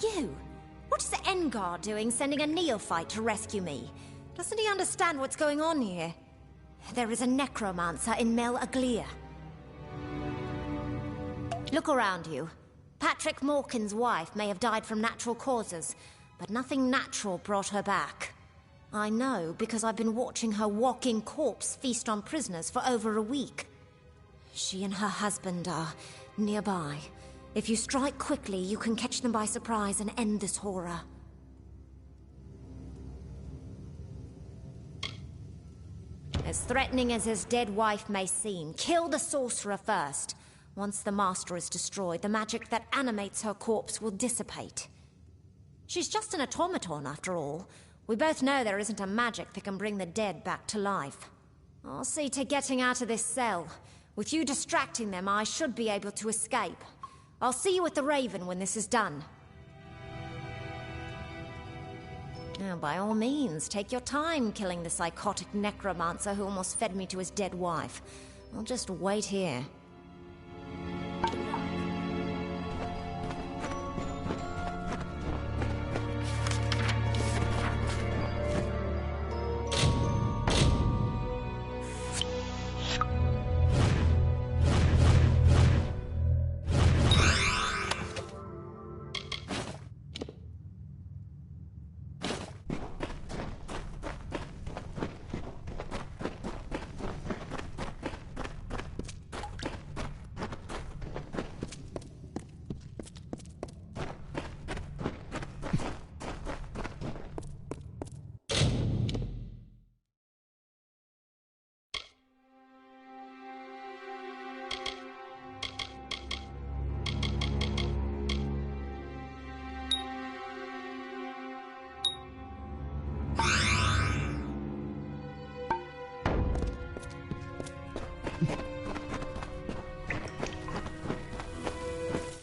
You? What is the Engar doing sending a neophyte to rescue me? Doesn't he understand what's going on here? There is a necromancer in Mel Aglia. Look around you. Patrick Morkin's wife may have died from natural causes, but nothing natural brought her back. I know because I've been watching her walking corpse feast on prisoners for over a week. She and her husband are nearby. If you strike quickly, you can catch them by surprise and end this horror. As threatening as his dead wife may seem, kill the sorcerer first. Once the master is destroyed, the magic that animates her corpse will dissipate. She's just an automaton, after all. We both know there isn't a magic that can bring the dead back to life. I'll see to getting out of this cell. With you distracting them, I should be able to escape. I'll see you at the Raven when this is done. Now, by all means, take your time killing the psychotic necromancer who almost fed me to his dead wife. I'll just wait here.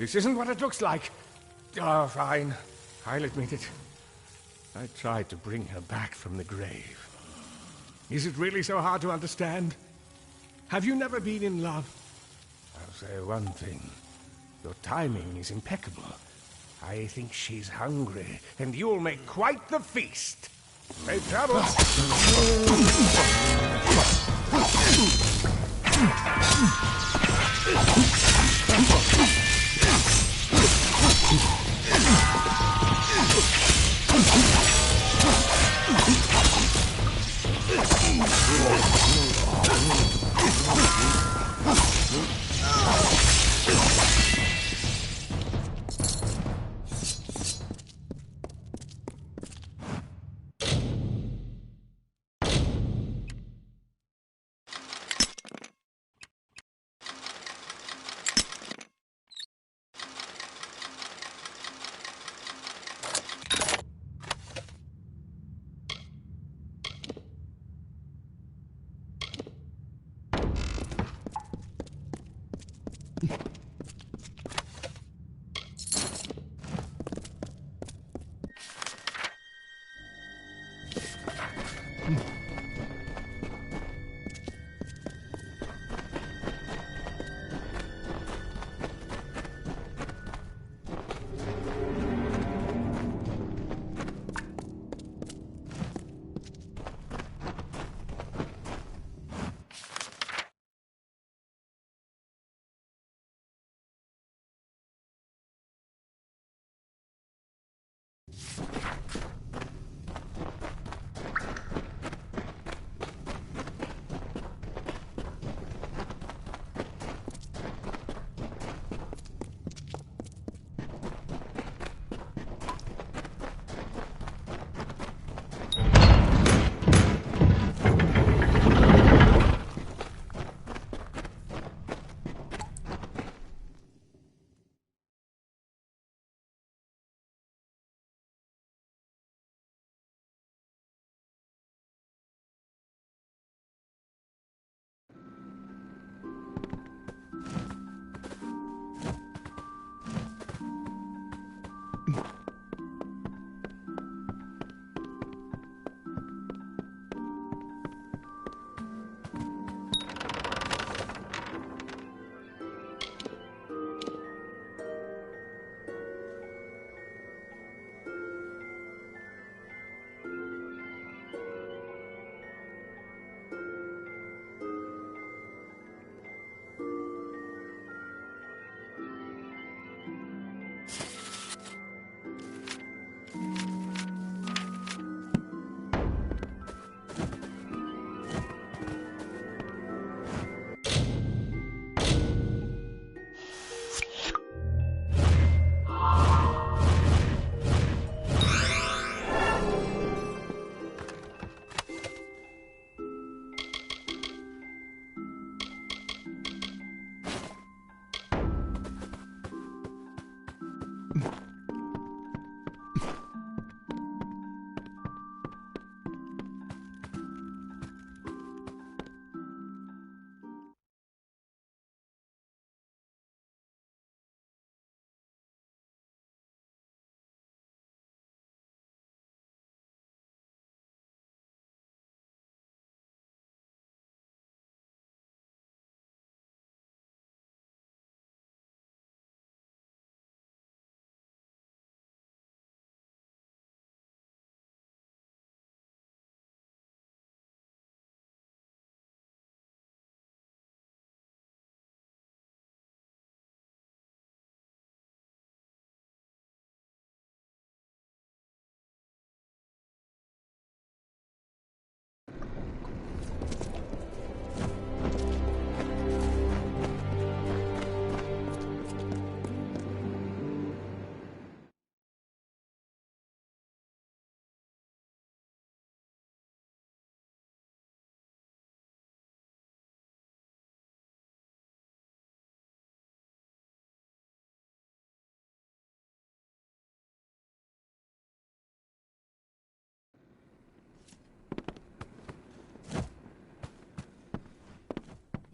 This isn't what it looks like. Oh, fine. I'll admit it. I tried to bring her back from the grave. Is it really so hard to understand? Have you never been in love? I'll say one thing. Your timing is impeccable. I think she's hungry, and you'll make quite the feast. Safe travels.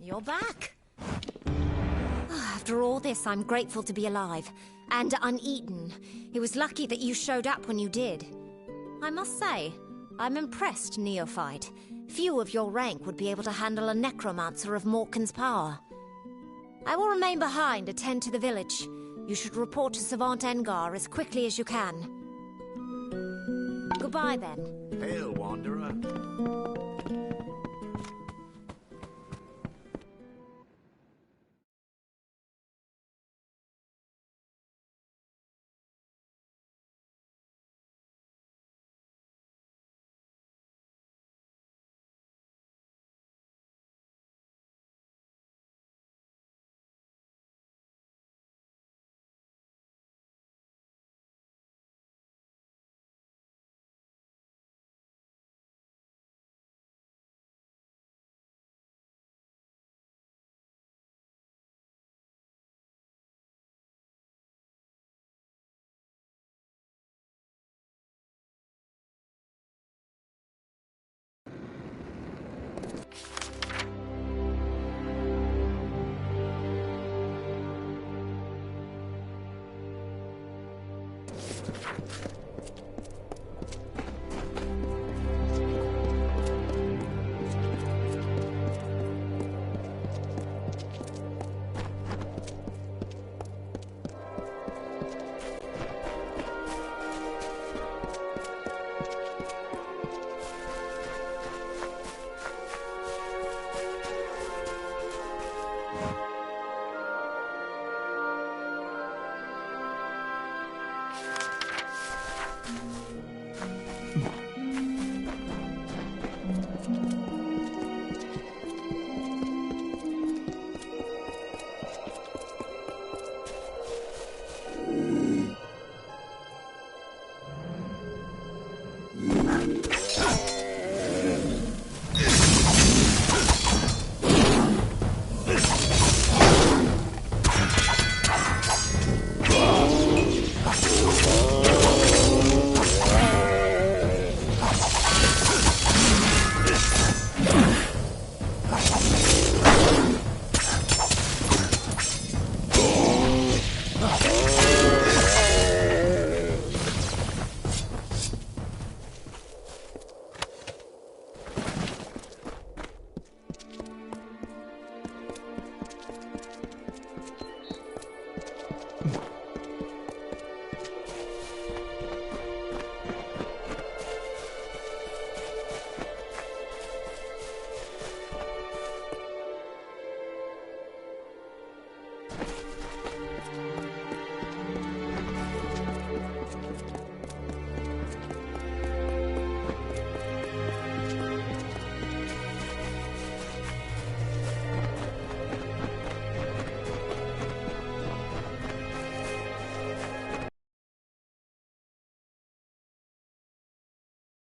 You're back. After all this, I'm grateful to be alive. And uneaten. It was lucky that you showed up when you did. I must say, I'm impressed, neophyte. Few of your rank would be able to handle a necromancer of Morkan's power. I will remain behind, attend to the village. You should report to Savant Engar as quickly as you can. Goodbye, then. Hail, Wanderer.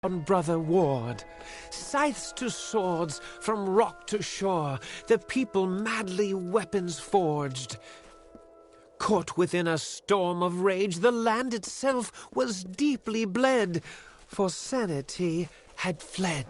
On brother Ward, scythes to swords, from rock to shore, the people madly weapons forged. Caught within a storm of rage, the land itself was deeply bled, for sanity had fled.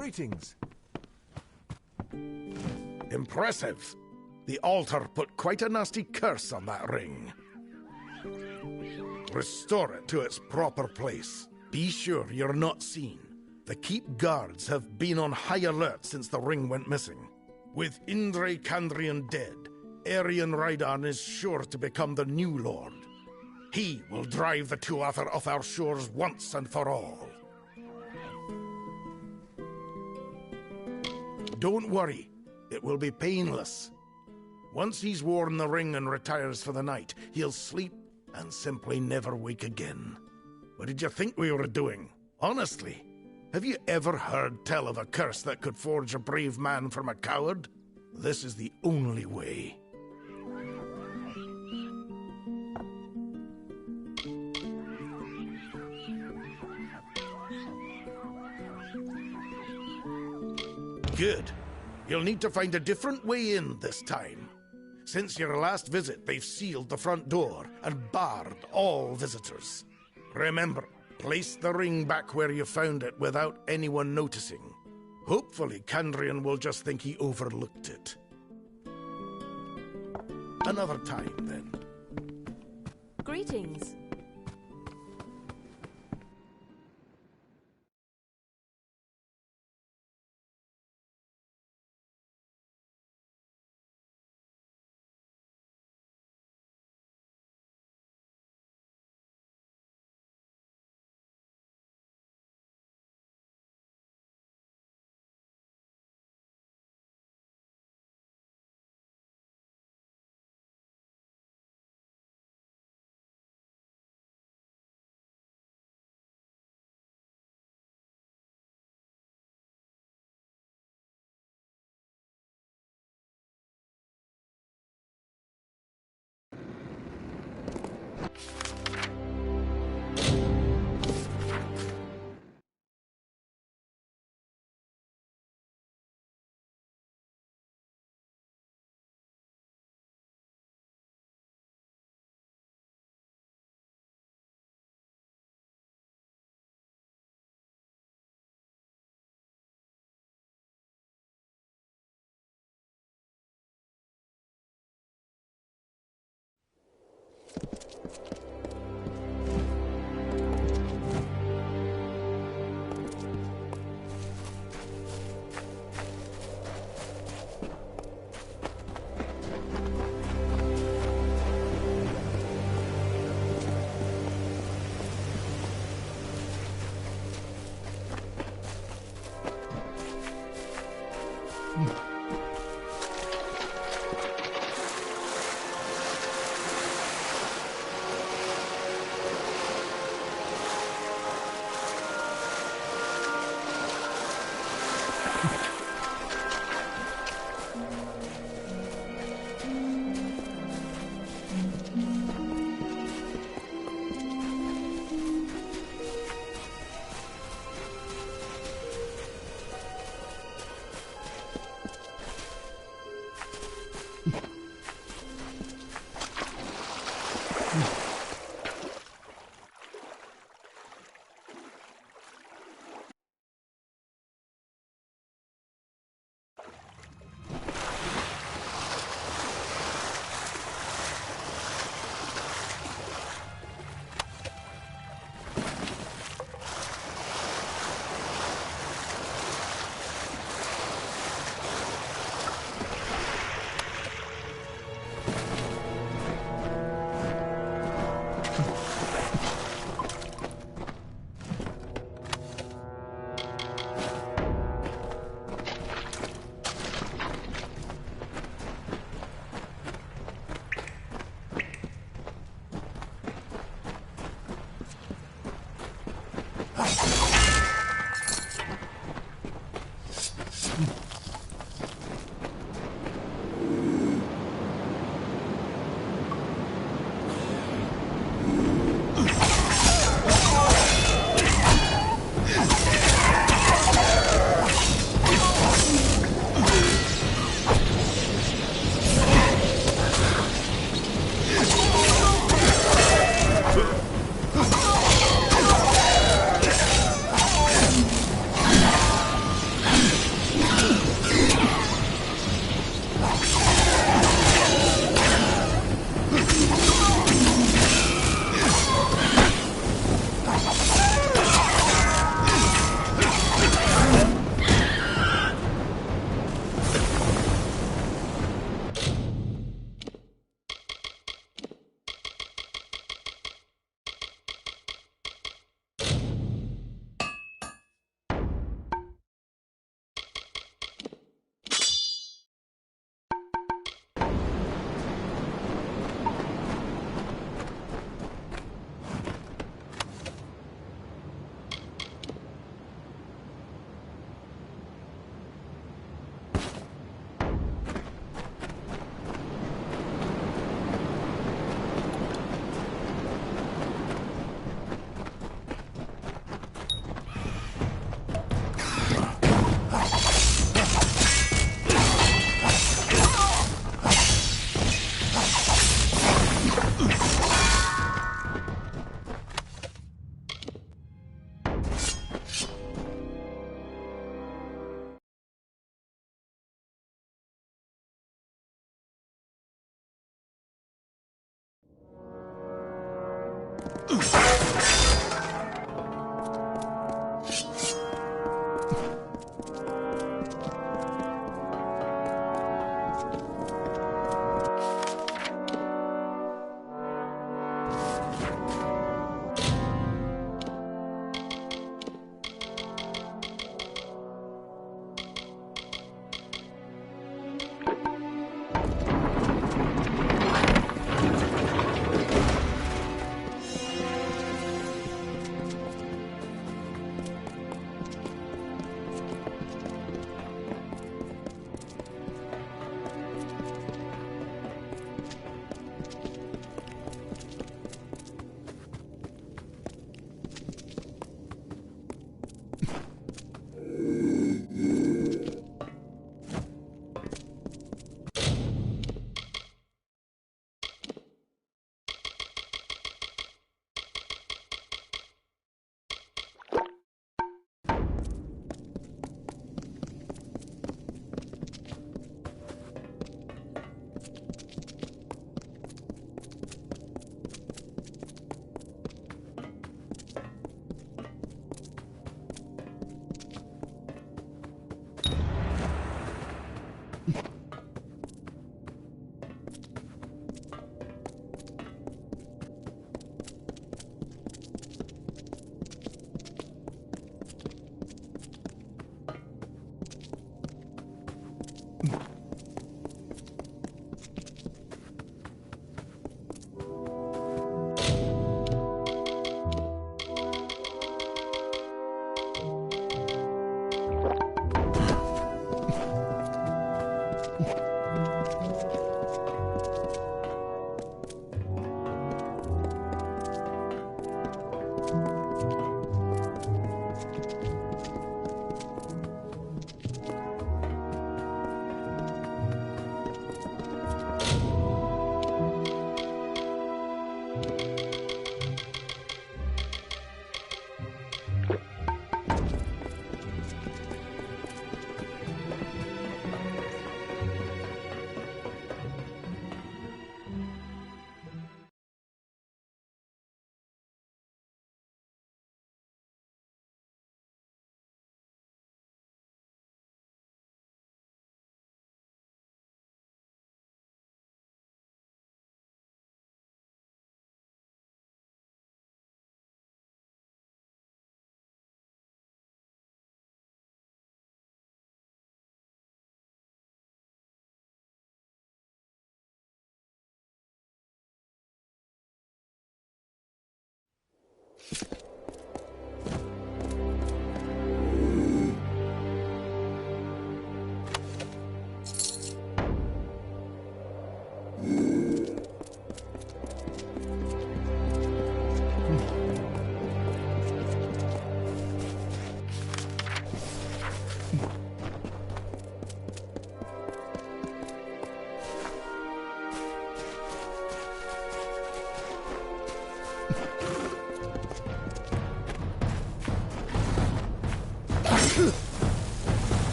Greetings. Impressive. The altar put quite a nasty curse on that ring. Restore it to its proper place. Be sure you're not seen. The keep guards have been on high alert since the ring went missing. With Indre Kandrian dead, Arian Raidan is sure to become the new lord. He will drive the Tuatha off our shores once and for all. Don't worry, it will be painless. Once he's worn the ring and retires for the night, he'll sleep and simply never wake again. What did you think we were doing? Honestly, have you ever heard tell of a curse that could forge a brave man from a coward? This is the only way. Good. You'll need to find a different way in this time. Since your last visit, they've sealed the front door and barred all visitors. Remember, place the ring back where you found it without anyone noticing. Hopefully, Kandrian will just think he overlooked it. Another time, then. Greetings.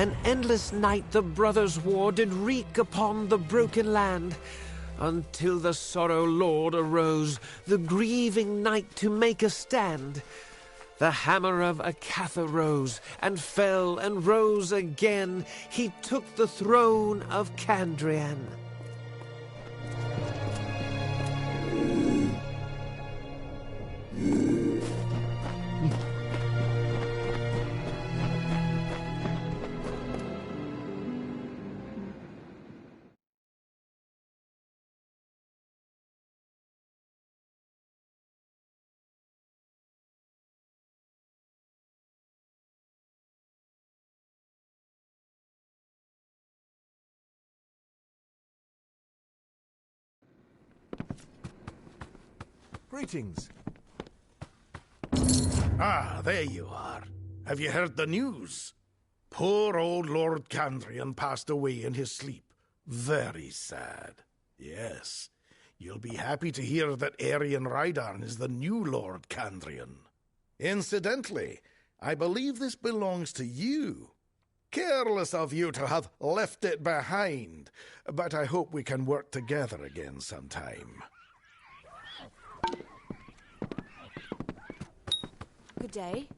An endless night the brothers' war did wreak upon the broken land, until the sorrow lord arose, the grieving knight to make a stand. The hammer of Acatha rose, and fell, and rose again. He took the throne of Candrian. Greetings. Ah, there you are. Have you heard the news? Poor old Lord Candrian passed away in his sleep. Very sad. Yes. You'll be happy to hear that Arian Rydarn is the new Lord Candrian. Incidentally, I believe this belongs to you. Careless of you to have left it behind, but I hope we can work together again sometime. Good day.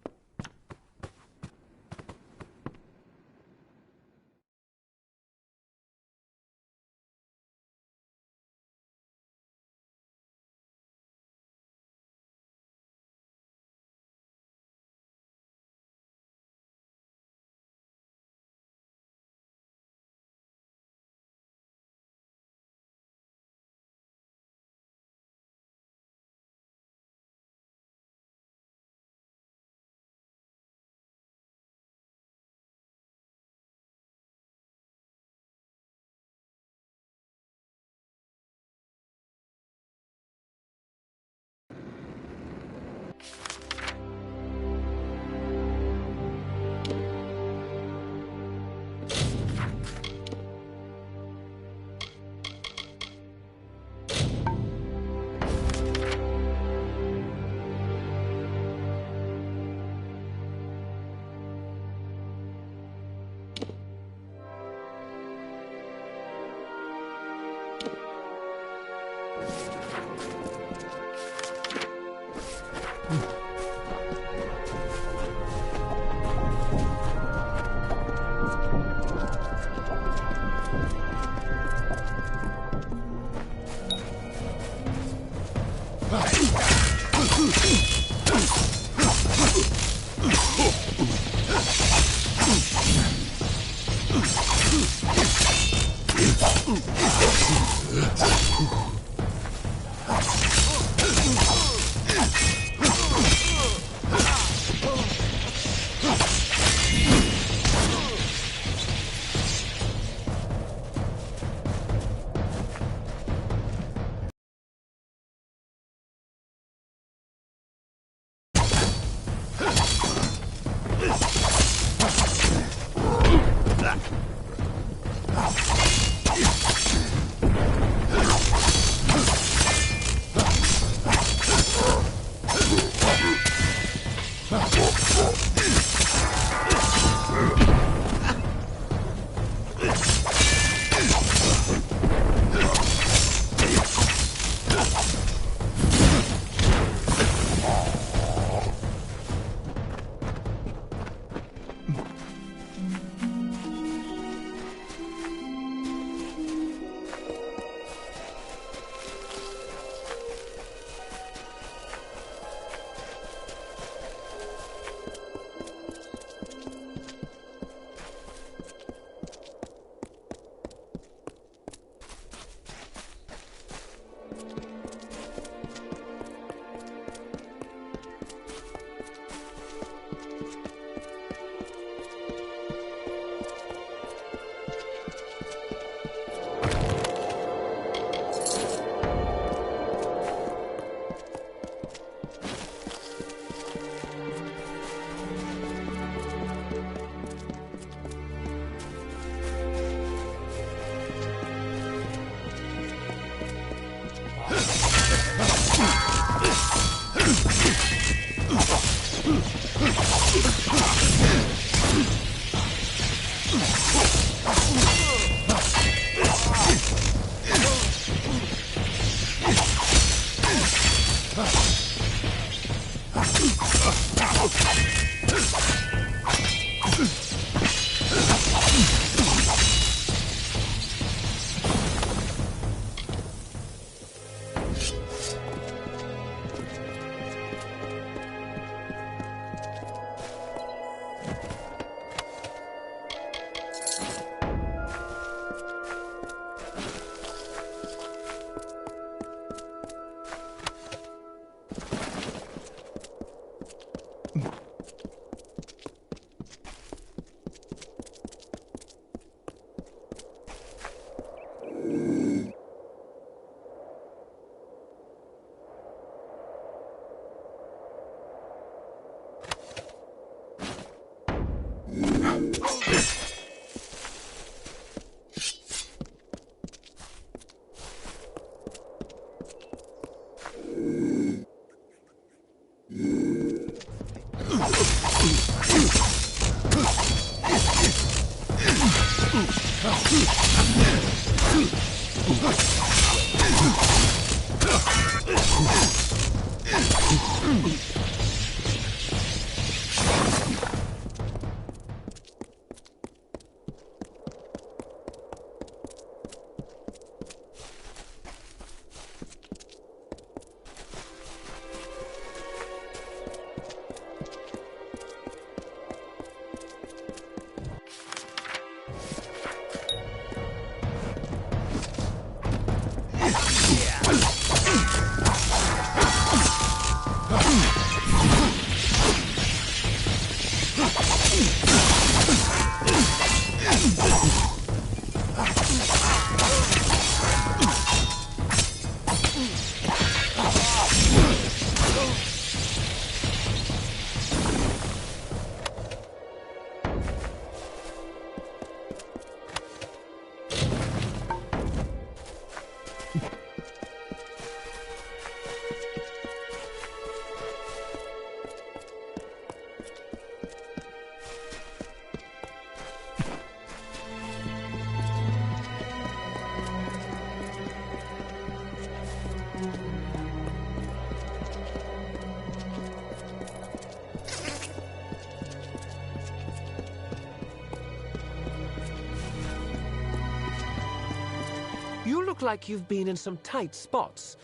You look like you've been in some tight spots.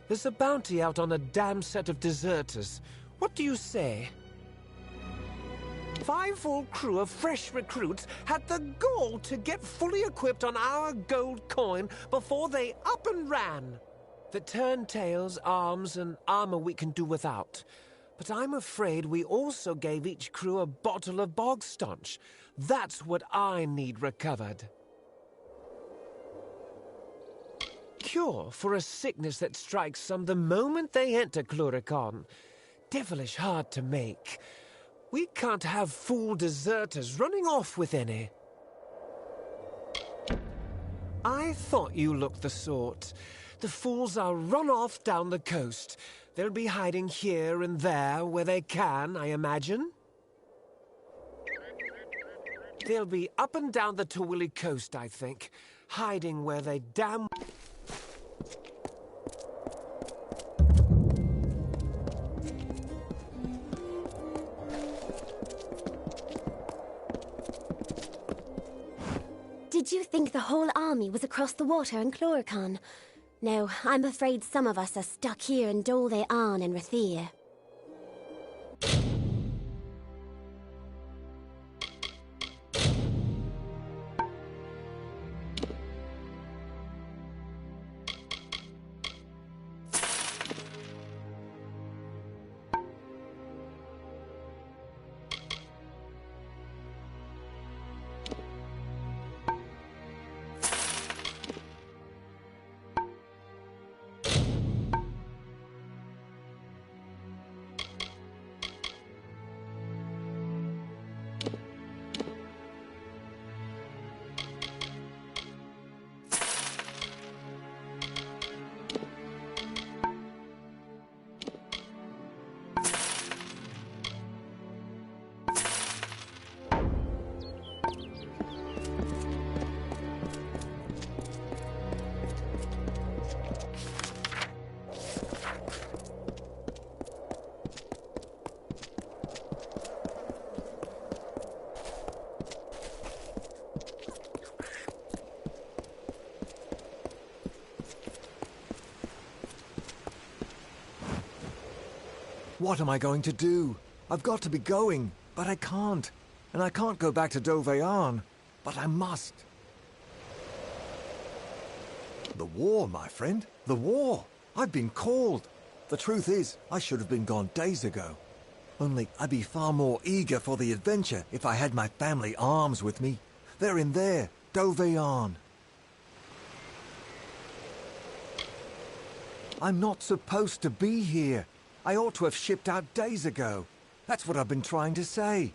There's a bounty out on a damn set of deserters. What do you say? 5 full crew of fresh recruits had the gall to get fully equipped on our gold coin before they up and ran. The turntails, arms, and armor we can do without. But I'm afraid we also gave each crew a bottle of bog staunch. That's what I need recovered. Cure for a sickness that strikes some the moment they enter Cluricon. Devilish hard to make. We can't have fool deserters running off with any. I thought you looked the sort. The fools are run off down the coast. They'll be hiding here and there where they can, I imagine. They'll be up and down the Tawili coast, I think, hiding where they damn... Did you think the whole army was across the water in Cluricon? No, I'm afraid some of us are stuck here in Dol they Arn in Rathir. What am I going to do? I've got to be going, but I can't. And I can't go back to Doveyarn, but I must. The war, my friend. The war. I've been called. The truth is, I should have been gone days ago. Only I'd be far more eager for the adventure if I had my family arms with me. They're in there, Doveyarn. I'm not supposed to be here. I ought to have shipped out days ago. That's what I've been trying to say.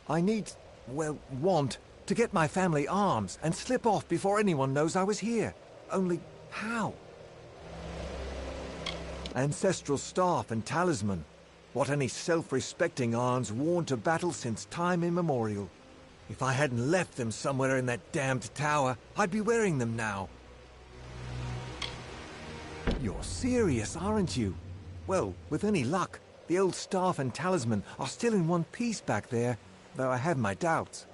I need, well, want to get my family arms and slip off before anyone knows I was here. Only how? Ancestral staff and talisman. What any self-respecting Arn's worn to battle since time immemorial. If I hadn't left them somewhere in that damned tower, I'd be wearing them now. You're serious, aren't you? Well, with any luck, the old staff and talisman are still in one piece back there, though I have my doubts.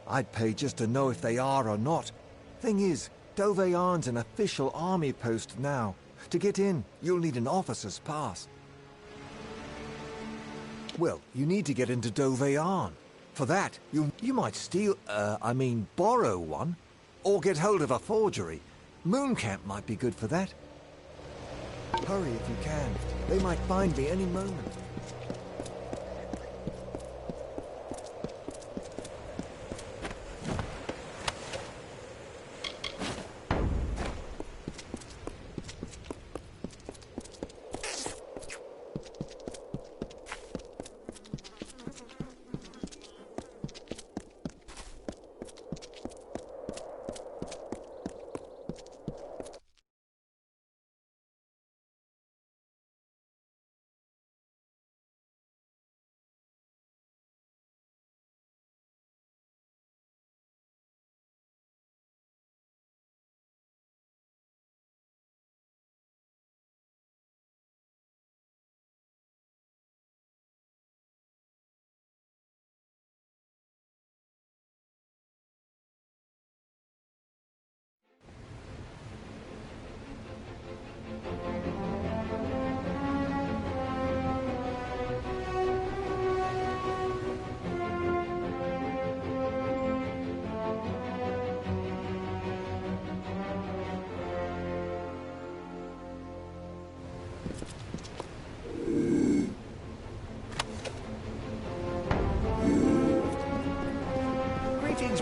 I'd pay just to know if they are or not. Thing is, Doveyarn's an official army post now. To get in, you'll need an officer's pass. Well, you need to get into Doveyarn. For that, you might steal, borrow one. Or get hold of a forgery. Mooncamp might be good for that. Hurry if you can. They might find me any moment.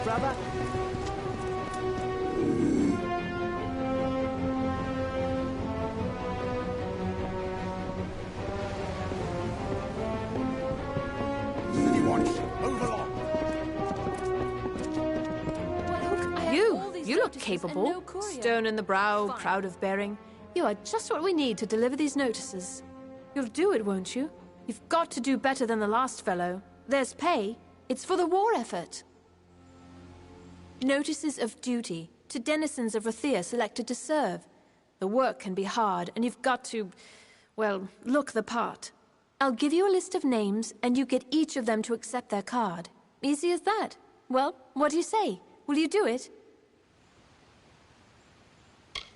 Brother. You look capable. Stern in the brow, proud of bearing. You are just what we need to deliver these notices. You'll do it, won't you? You've got to do better than the last fellow. There's pay. It's for the war effort. Notices of duty to denizens of Rathia selected to serve. The work can be hard, and you've got to, well, look the part. I'll give you a list of names, and you get each of them to accept their card. Easy as that. Well, what do you say? Will you do it?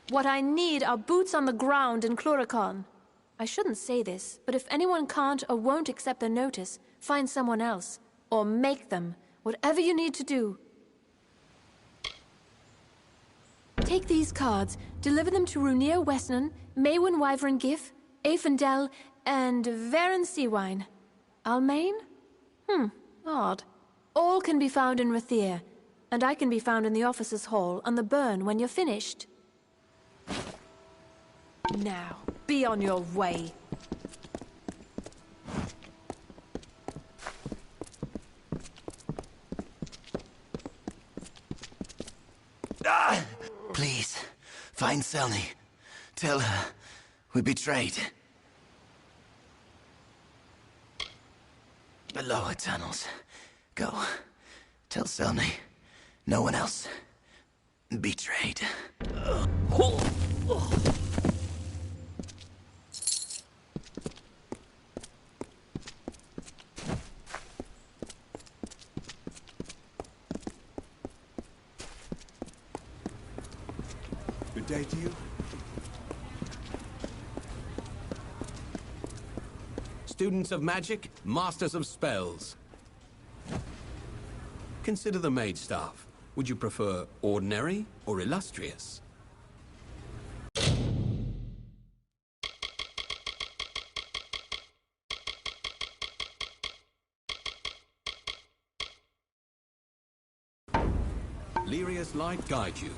What I need are boots on the ground in Chloricon. I shouldn't say this, but if anyone can't or won't accept the notice, find someone else. Or make them. Whatever you need to do. Take these cards, deliver them to Runir Westnon, Maywin Wyvern Gif, Afendel, and Varen Seawine. Almain? Odd. All can be found in Rathir, and I can be found in the officers' hall on the burn when you're finished. Now, be on your way. Please, find Selny. Tell her we betrayed. The lower tunnels. Go. Tell Selny. No one else. Betrayed. Good day to you. students of magic, masters of spells. Consider the maid staff. Would you prefer ordinary or illustrious? Lyria's light guide you.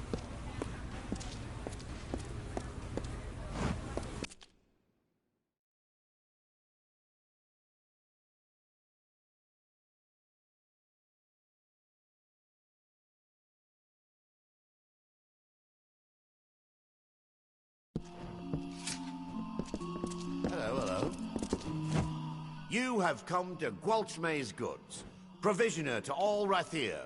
Hello. You have come to Gwalchmay's goods, provisioner to all Rathir.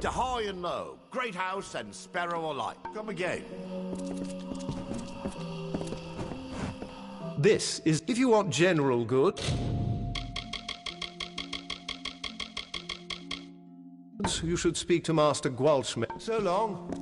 To high and low, great house and sparrow alike. Come again. This is if you want general good. You should speak to Master Gwalchmay. So long.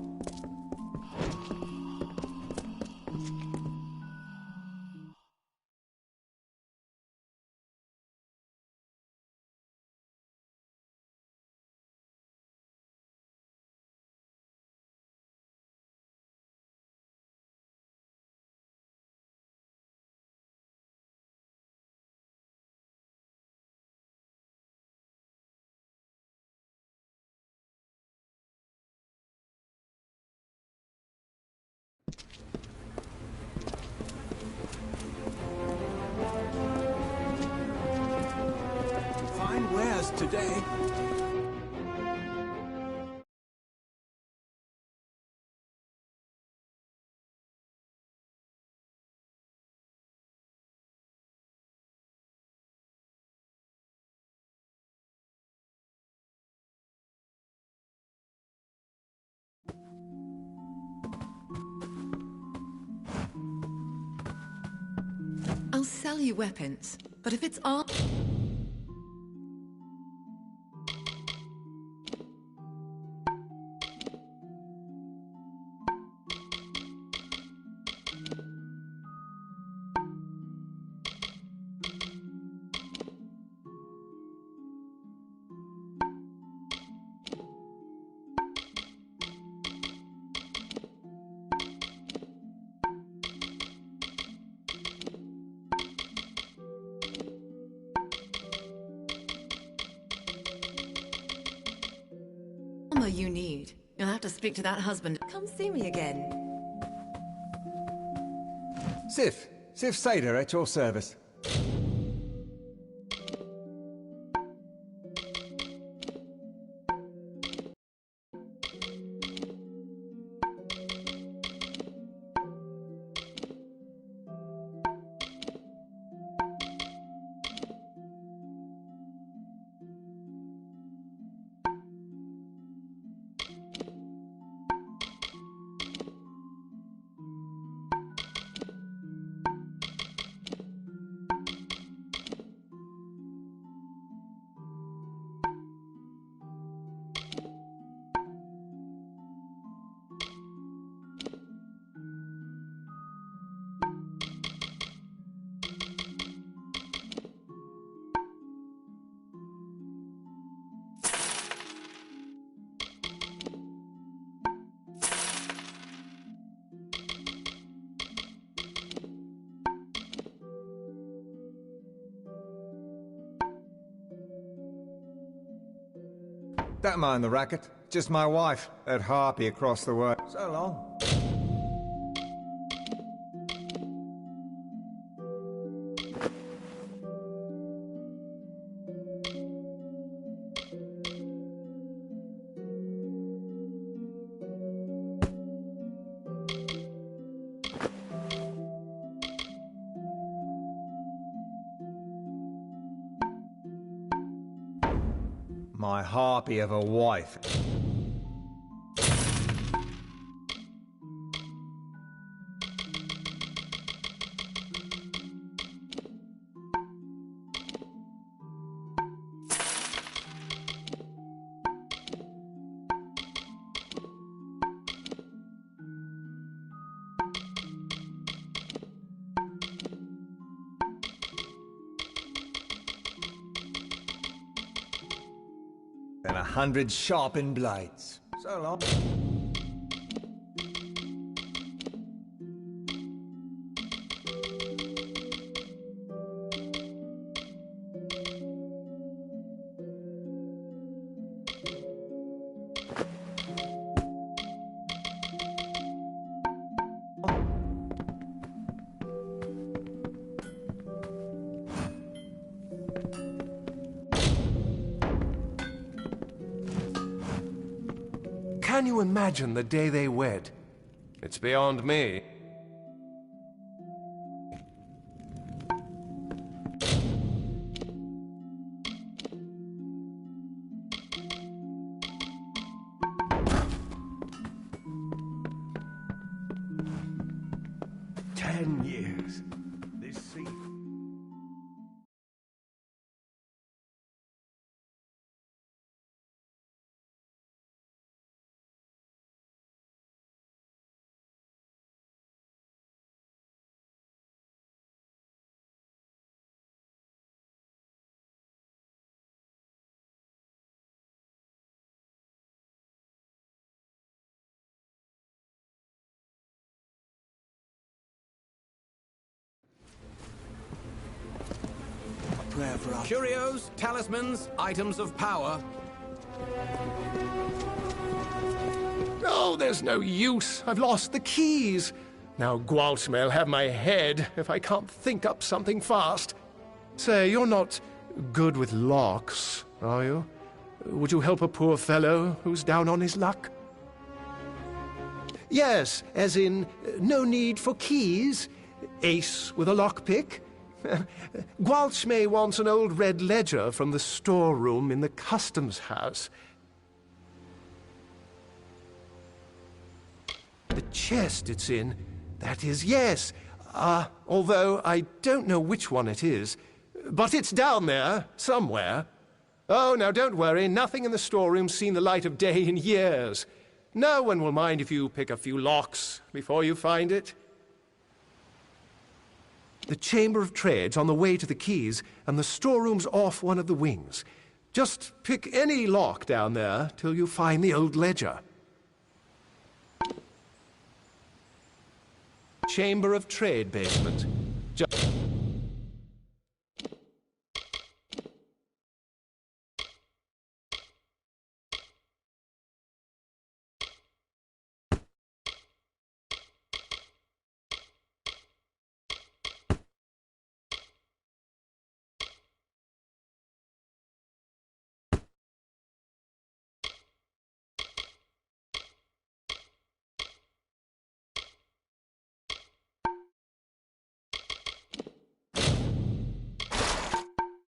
Fine wares today. I'll sell you weapons, but if it's art... you need. You'll have to speak to that husband. Come see me again. Sif Seder at your service. Don't mind the racket. Just my wife, at Harpy across the way. So long. My harpy of a wife. And 100 sharpened blades. So long. Can you imagine the day they wed? It's beyond me. Years. This sea... Curios, talismans, items of power. Oh, there's no use. I've lost the keys. Now Gwalchmay'll have my head if I can't think up something fast. Say, you're not good with locks, are you? Would you help a poor fellow who's down on his luck? Yes, as in, no need for keys. Ace with a lockpick. Gwalchmay wants an old red ledger from the storeroom in the customs house. The chest it's in, that is, yes. Although I don't know which one it is. But it's down there, somewhere. Oh, now don't worry, nothing in the storeroom's seen the light of day in years. No one will mind if you pick a few locks before you find it. The Chamber of Trade's on the way to the keys, and the storeroom's off one of the wings. Just pick any lock down there till you find the old ledger. Chamber of Trade basement.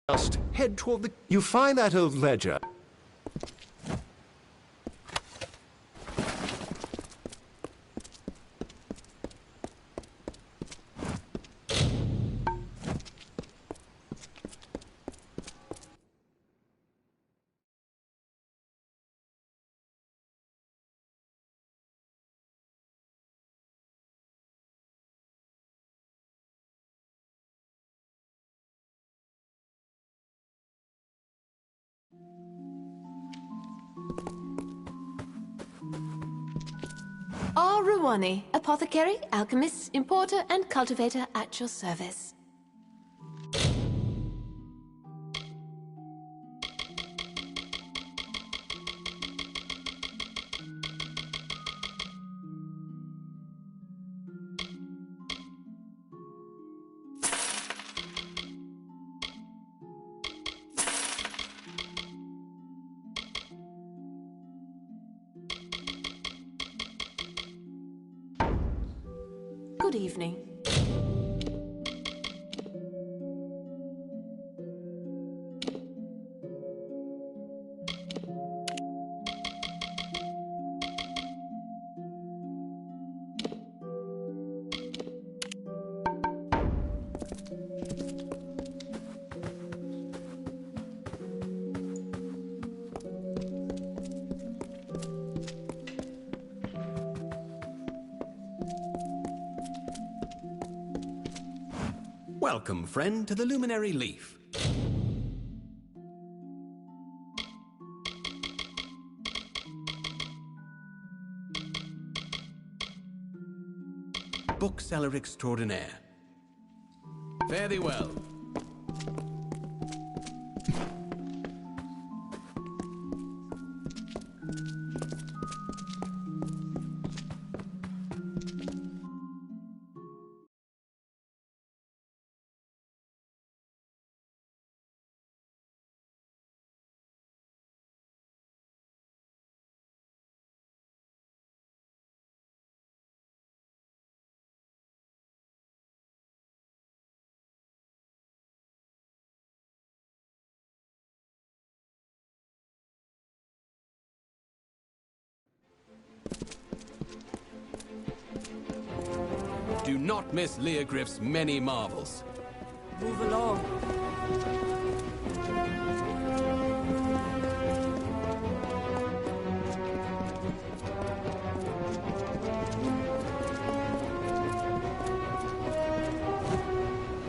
Just head toward the... You find that old ledger. Ruwani, apothecary, alchemist, importer, and cultivator at your service. Good evening. Welcome, friend, to the Luminary Leaf. Bookseller extraordinaire. Fare thee well. Do not miss Leogriff's many marvels. Move along.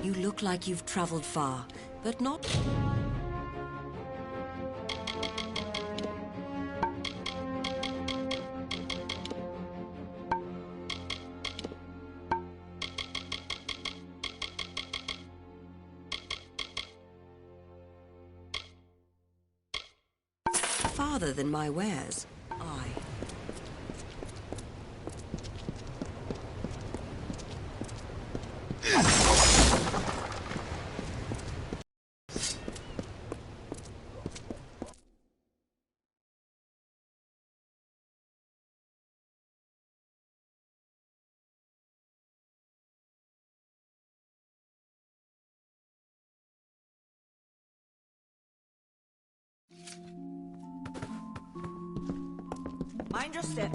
You look like you've traveled far, but not... farther than my wares. Aye. Mind your step.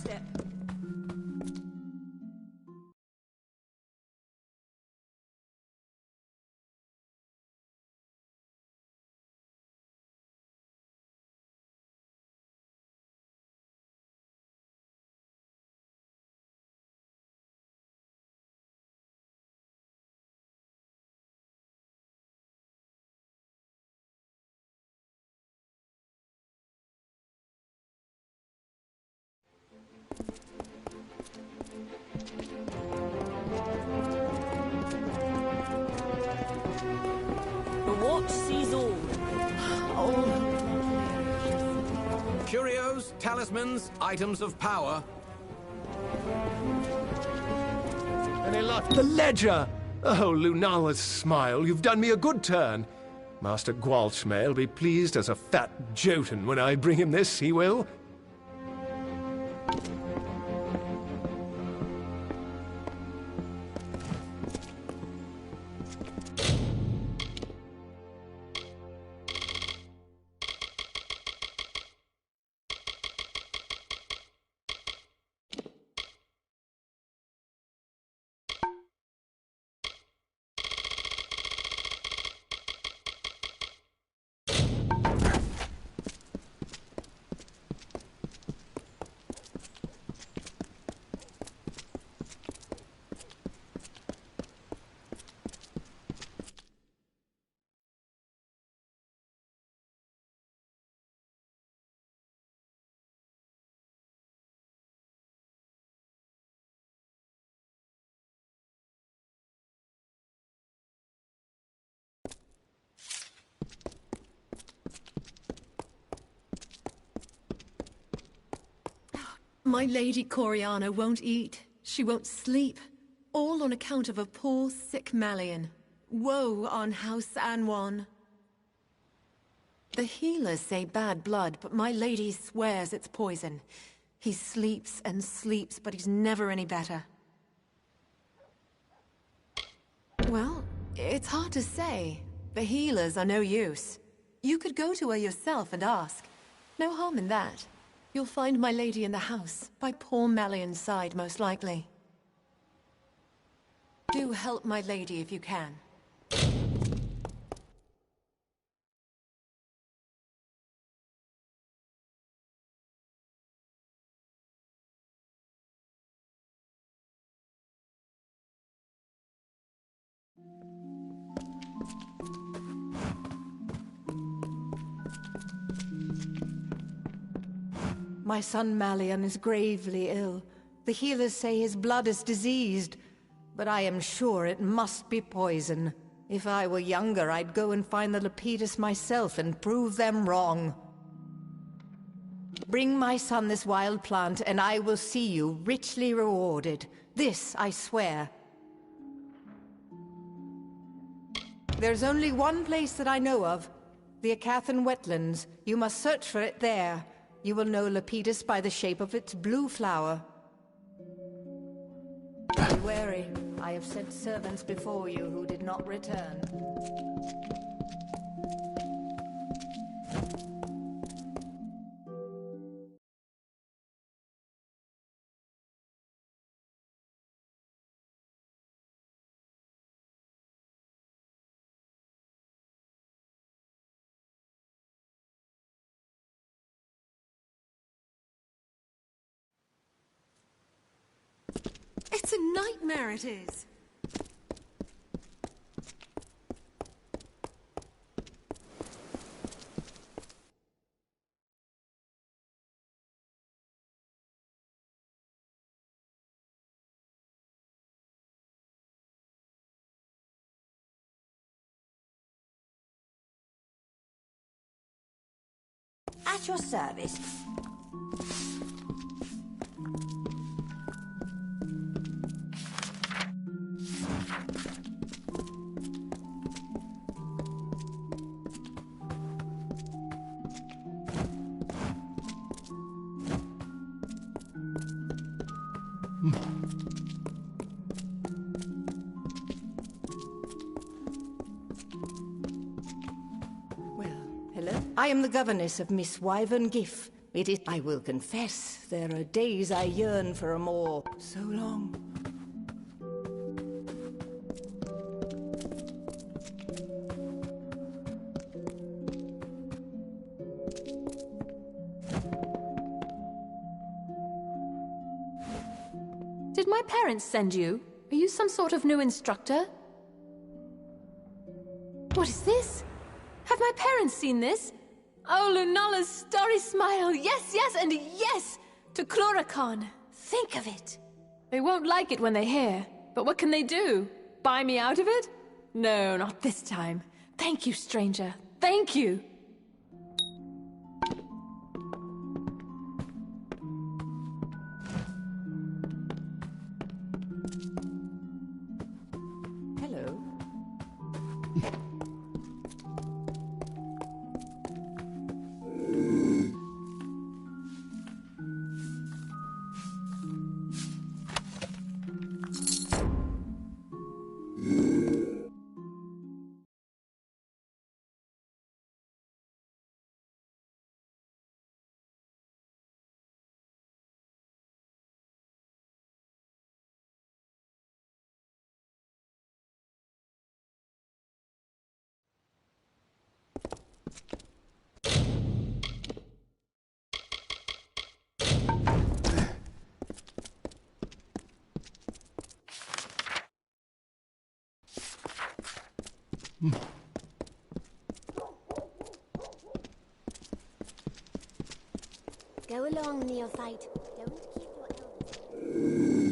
step. The watch sees all. Curios, talismans, items of power. Any luck? The ledger! Oh, Lunala's smile, you've done me a good turn. Master Gwalchmay'll be pleased as a fat Jotun when I bring him this, he will. My Lady Coriana won't eat. She won't sleep. All on account of a poor, sick Malian. Woe on House Anwan. The healers say bad blood, but my lady swears it's poison. He sleeps and sleeps, but he's never any better. Well, it's hard to say. The healers are no use. You could go to her yourself and ask. No harm in that. You'll find my lady in the house, by poor Malian's side, most likely. Do help my lady if you can. My son Malian is gravely ill. The healers say his blood is diseased, but I am sure it must be poison. If I were younger, I'd go and find the Lepidus myself and prove them wrong. Bring my son this wild plant, and I will see you richly rewarded. This I swear. There's only one place that I know of. The Acathan wetlands. You must search for it there. You will know Lepidus by the shape of its blue flower. Be wary. I have sent servants before you who did not return. It's a nightmare, it is. At your service. I am the governess of Miss Wyvern Giff. I will confess, there are days I yearn for a more... So long. Did my parents send you? Are you some sort of new instructor? What is this? Have my parents seen this? Oh, Lunala's starry smile! Yes, yes, and yes! To Chloricon! Think of it! They won't like it when they hear, but what can they do? Buy me out of it? No, not this time. Thank you, stranger. Thank you! Hello. Go along, neophyte. Don't keep your elbows.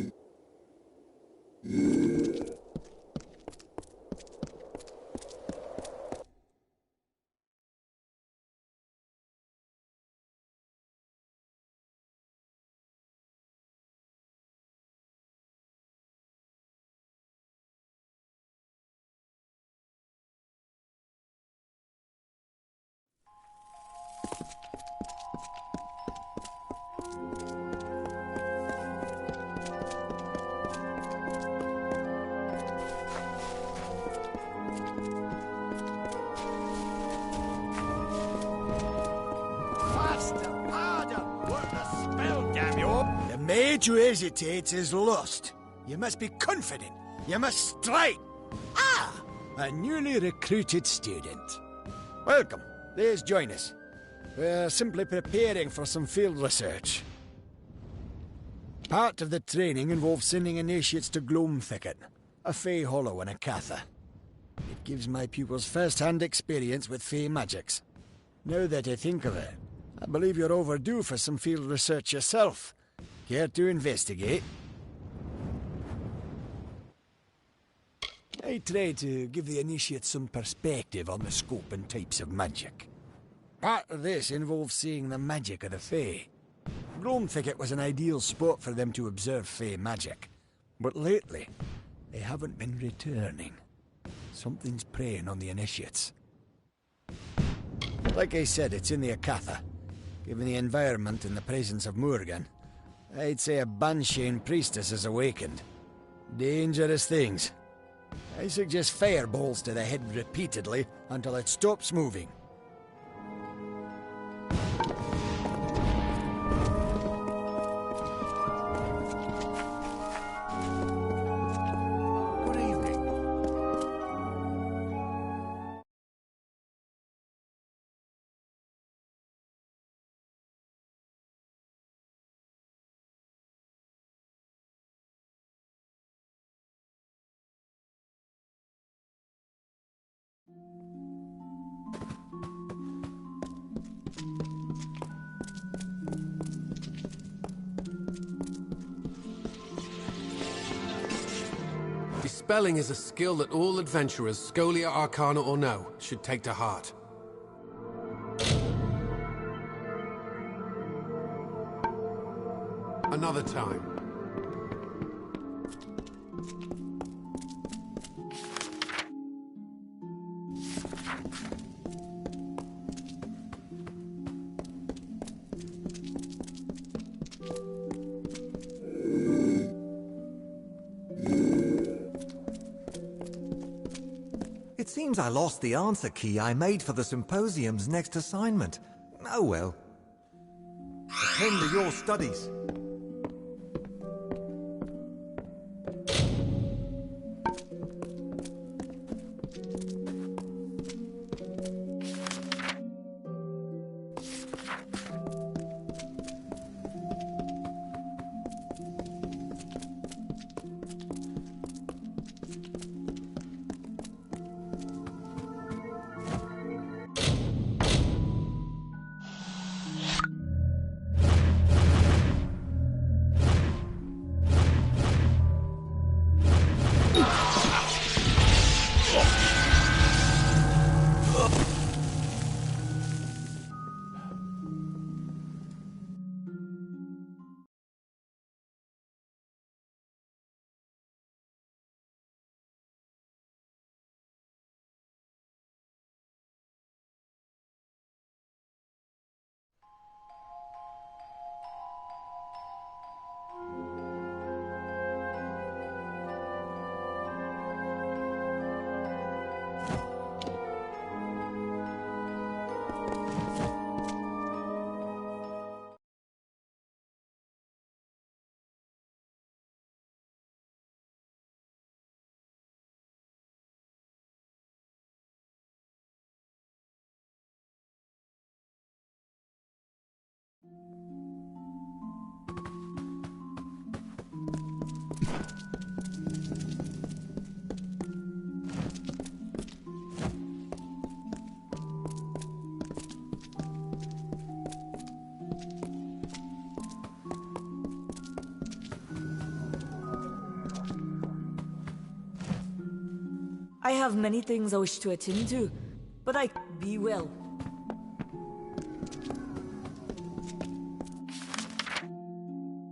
The maid who hesitates is lost. You must be confident. You must strike. Ah! A newly recruited student. Welcome. Please join us. We're simply preparing for some field research. Part of the training involves sending initiates to Gloam Thicket, a Fey hollow in a Catha. It gives my pupils first-hand experience with Fey magics. Now that I think of it, I believe you're overdue for some field research yourself. Care to investigate? I try to give the initiates some perspective on the scope and types of magic. Part of this involves seeing the magic of the Fey. Gloam Thicket was an ideal spot for them to observe Fey magic. But lately, they haven't been returning. Something's preying on the initiates. Like I said, it's in the Akatha. Given the environment and the presence of Morgan, I'd say a Banshane priestess has awakened. Dangerous things. I suggest fireballs to the head repeatedly until it stops moving. Dispelling is a skill that all adventurers, Scholia Arcana or no, should take to heart. Another time. It seems I lost the answer key I made for the symposium's next assignment. Oh well. Tend to your studies. I have many things I wish to attend to, but I be well.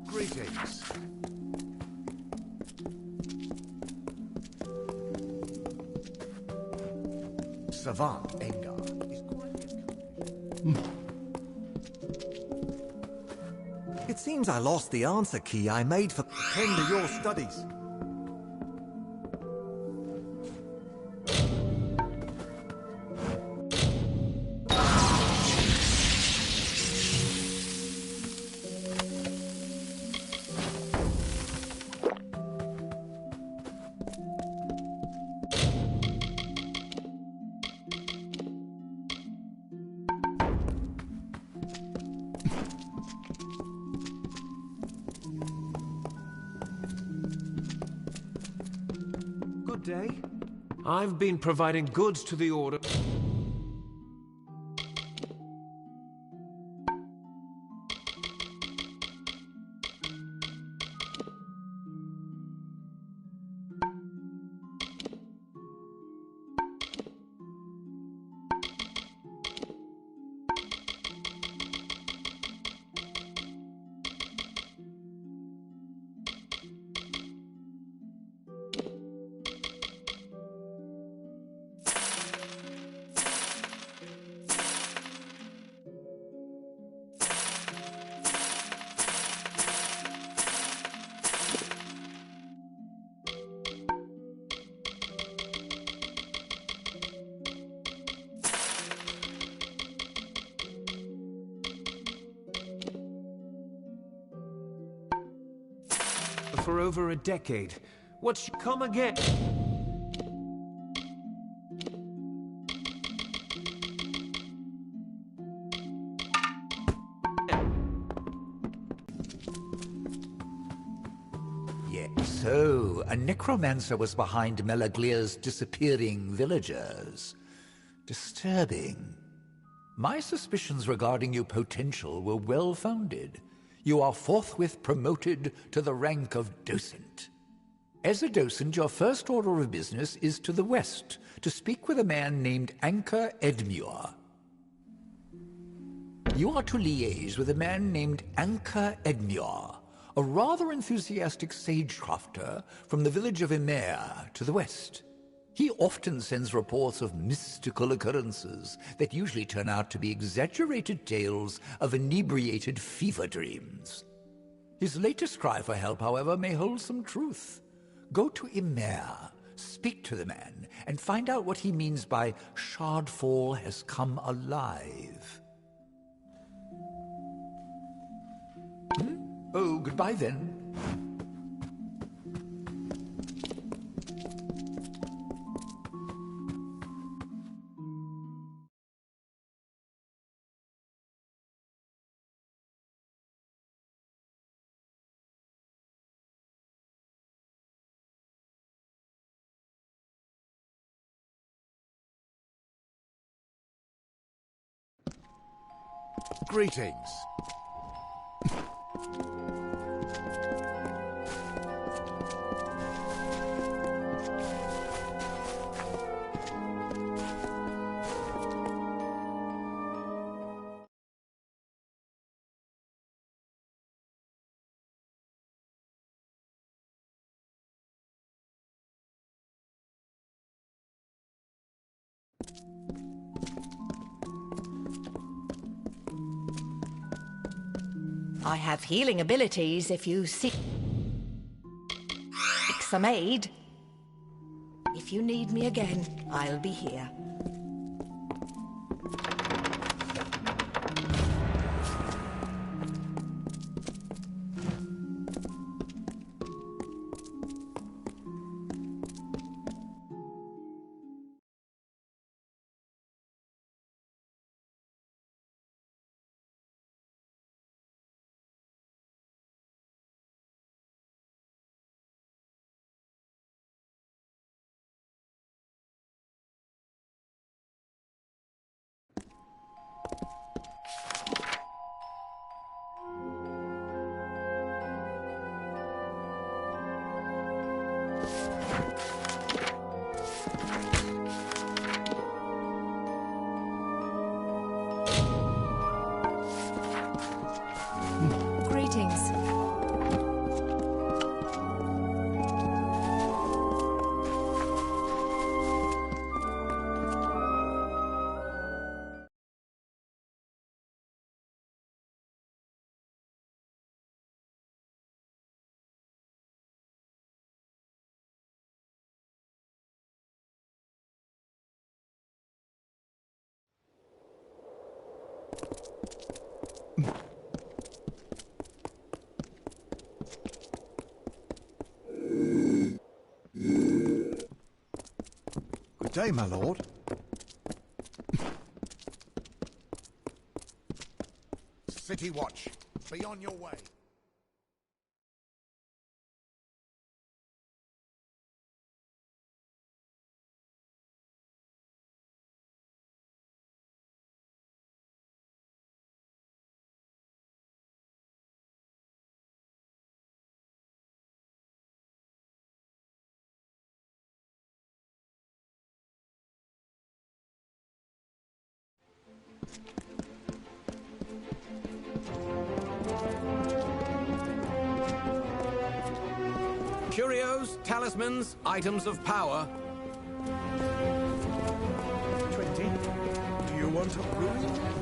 Greetings. Savant Engar is It seems I lost the answer key I made for Tend to your studies. Good day. I've been providing goods to the Order. For over a decade. What's come again? Yes, so a necromancer was behind Melaglir's disappearing villagers. Disturbing. My suspicions regarding your potential were well-founded. You are forthwith promoted to the rank of docent. As a docent, your first order of business is to the west, to speak with a man named Anchor Edmure. You are to liaise with a man named Anchor Edmure, a rather enthusiastic sagecrafter from the village of Emer to the west. He often sends reports of mystical occurrences that usually turn out to be exaggerated tales of inebriated fever dreams. His latest cry for help, however, may hold some truth. Go to Emer, speak to the man, and find out what he means by Shardfall has come alive. Oh, goodbye then. Greetings. I have healing abilities if you seek some aid. If you need me again, I'll be here. Greetings. Good day, my lord. City Watch, be on your way. Curios, talismans, items of power. 20. Do you want a brewing?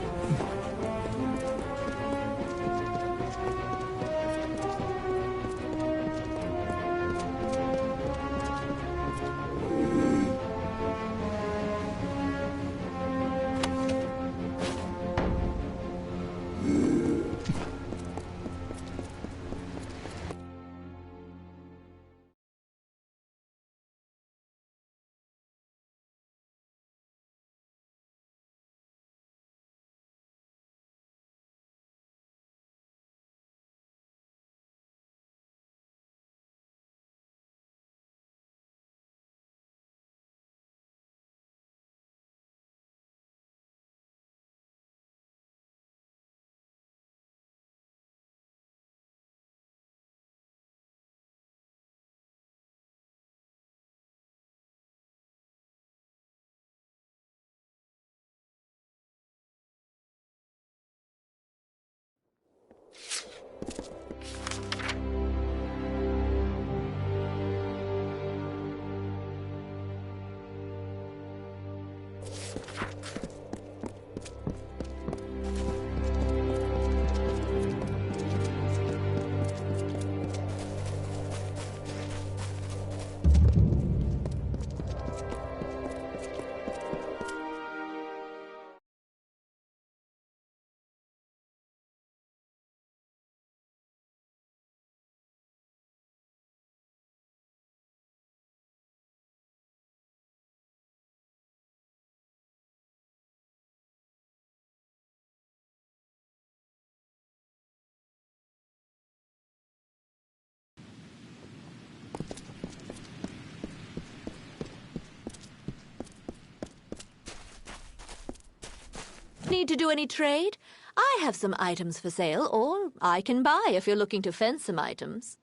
Need to do any trade? I have some items for sale, or I can buy if you're looking to fence some items.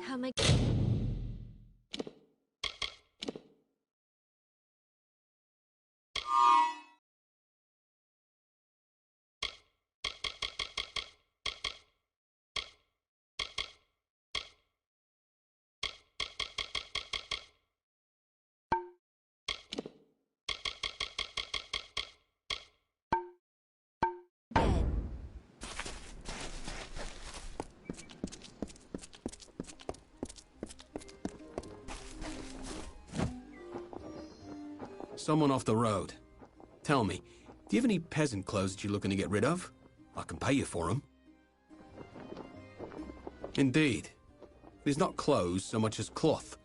Come again. Someone off the road. Tell me, do you have any peasant clothes that you're looking to get rid of? I can pay you for them. Indeed. It is not clothes so much as cloth.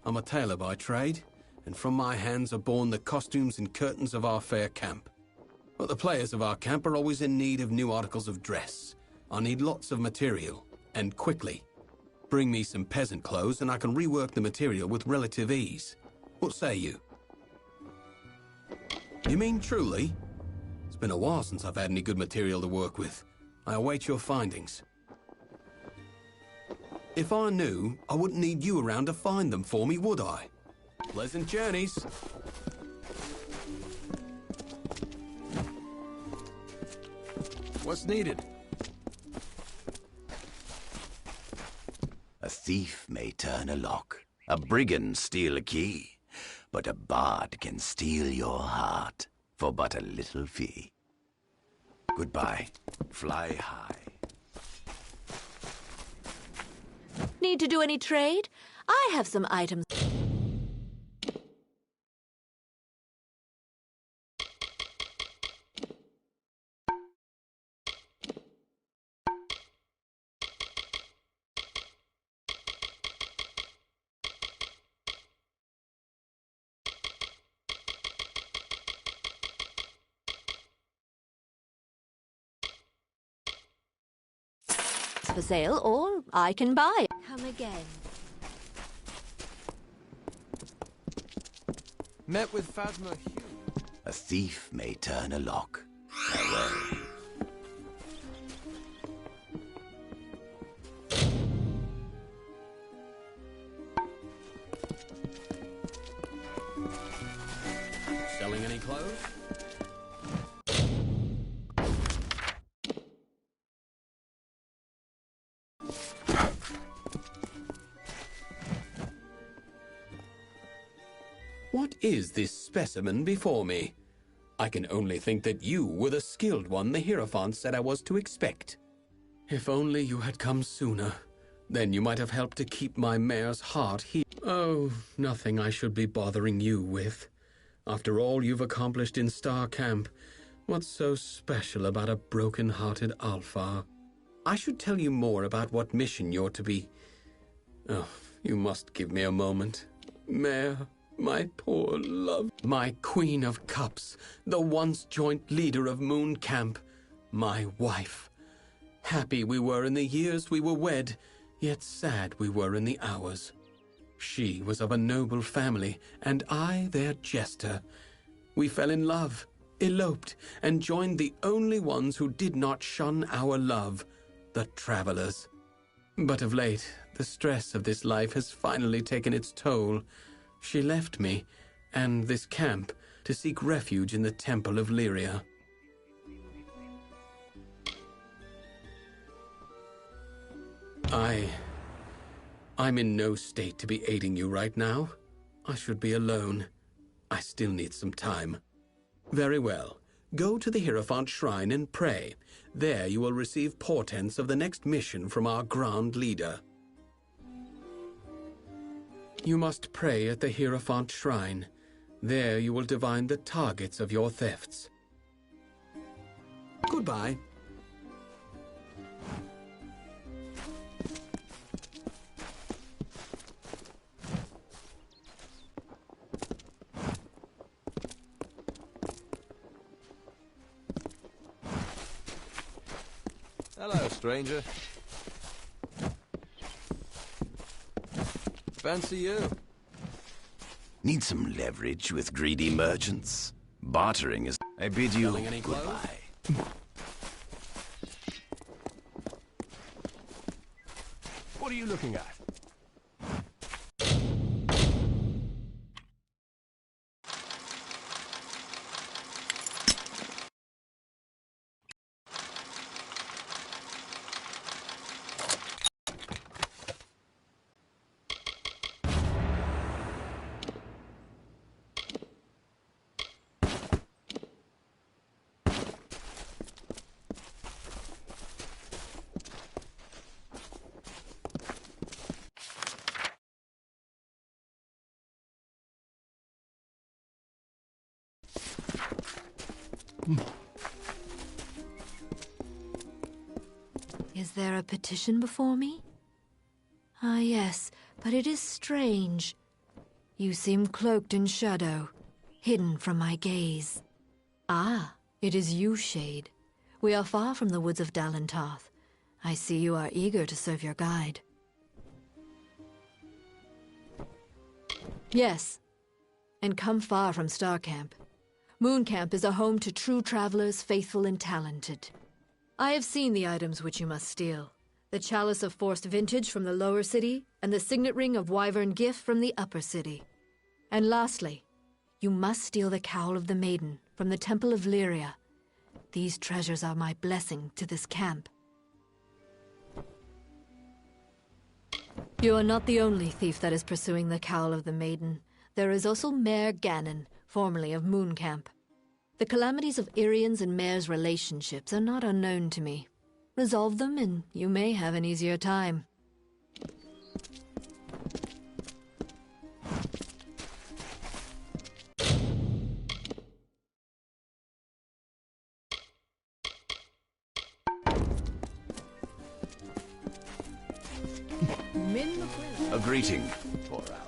I'm a tailor by trade, and from my hands are born the costumes and curtains of our fair camp. But the players of our camp are always in need of new articles of dress. I need lots of material, and quickly. Bring me some peasant clothes and I can rework the material with relative ease. What say you? You mean truly? It's been a while since I've had any good material to work with. I await your findings. If I knew, I wouldn't need you around to find them for me, would I? Pleasant journeys. What's needed? A thief may turn a lock, a brigand steal a key, but a bard can steal your heart for but a little fee. Goodbye. Fly high. Need to do any trade? I have some items. For sale, or I can buy. Come again. Met with Phasma Hugh. A thief may turn a lock. Farewell. Selling any clothes? What is this specimen before me? I can only think that you were the skilled one the Hierophant said I was to expect. If only you had come sooner, then you might have helped to keep my mare's heart here. Oh, nothing I should be bothering you with. After all you've accomplished in Star Camp, what's so special about a broken-hearted Alfar? I should tell you more about what mission you're to be. Oh, you must give me a moment. Mare, my poor love, my Queen of Cups, the once joint leader of Moon Camp, my wife. Happy we were in the years we were wed, yet sad we were in the hours. She was of a noble family, and I their jester. We fell in love, eloped, and joined the only ones who did not shun our love, the travelers. But of late, the stress of this life has finally taken its toll. She left me, and this camp, to seek refuge in the Temple of Lyria. I'm in no state to be aiding you right now. I should be alone. I still need some time. Very well. Go to the Hierophant Shrine and pray. There you will receive portents of the next mission from our Grand Leader. You must pray at the Hierophant Shrine. There you will divine the targets of your thefts. Goodbye. Hello, stranger. Fancy you. Need some leverage with greedy merchants? Bartering is... I bid you goodbye. What are you looking at? Is there a petition before me? Ah, yes, but it is strange. You seem cloaked in shadow, hidden from my gaze. Ah, it is you, Shade. We are far from the woods of Dalentarth. I see you are eager to serve your guide. Yes, and come far from Starcamp. Mooncamp is a home to true travelers, faithful and talented. I have seen the items which you must steal. The Chalice of Forced Vintage from the lower city, and the Signet Ring of Wyvern Gift from the upper city. And lastly, you must steal the Cowl of the Maiden from the Temple of Lyria. These treasures are my blessing to this camp. You are not the only thief that is pursuing the Cowl of the Maiden. There is also Mayor Ganon, formerly of Mooncamp. The calamities of Irian's and Mayor's relationships are not unknown to me. Resolve them, and you may have an easier time. A greeting for our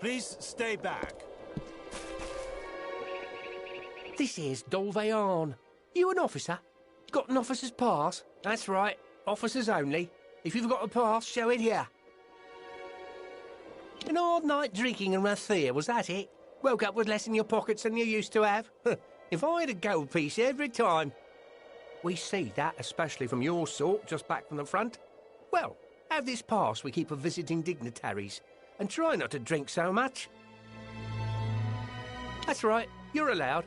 Please stay back. This here's Dolvearn. You an officer? Got an officer's pass? That's right, officers only. If you've got a pass, show it here. An hard night drinking in Rathir, was that it? Woke up with less in your pockets than you used to have? If I had a gold piece every time. We see that, especially from your sort, just back from the front. Well, have this pass we keep for visiting dignitaries, and try not to drink so much. That's right, you're allowed.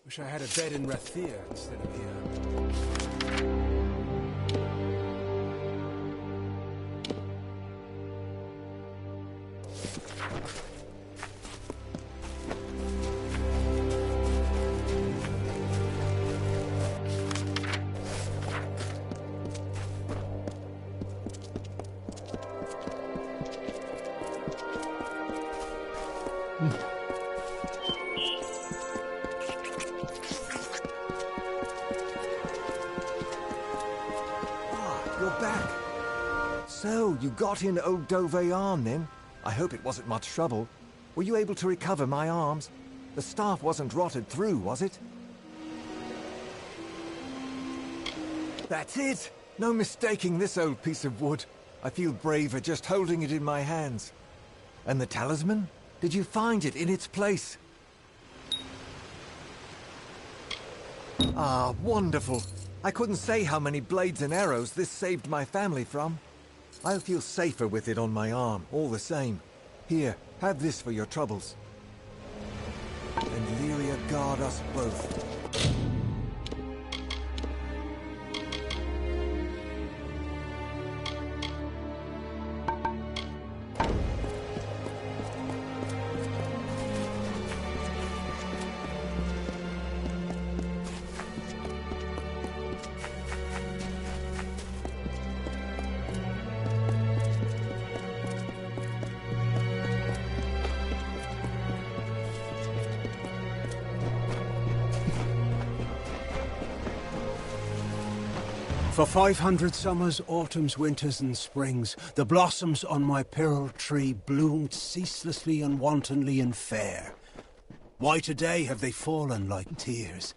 Wish I had a bed in Rathir instead of here. You got in old Dove arm, then? I hope it wasn't much trouble. Were you able to recover my arms? The staff wasn't rotted through, was it? That's it! No mistaking this old piece of wood. I feel braver just holding it in my hands. And the talisman? Did you find it in its place? Ah, wonderful. I couldn't say how many blades and arrows this saved my family from. I'll feel safer with it on my arm, all the same. Here, have this for your troubles. And Lyria guard us both. For 500 summers, autumns, winters, and springs, the blossoms on my pearl tree bloomed ceaselessly and wantonly and fair. Why today have they fallen like tears?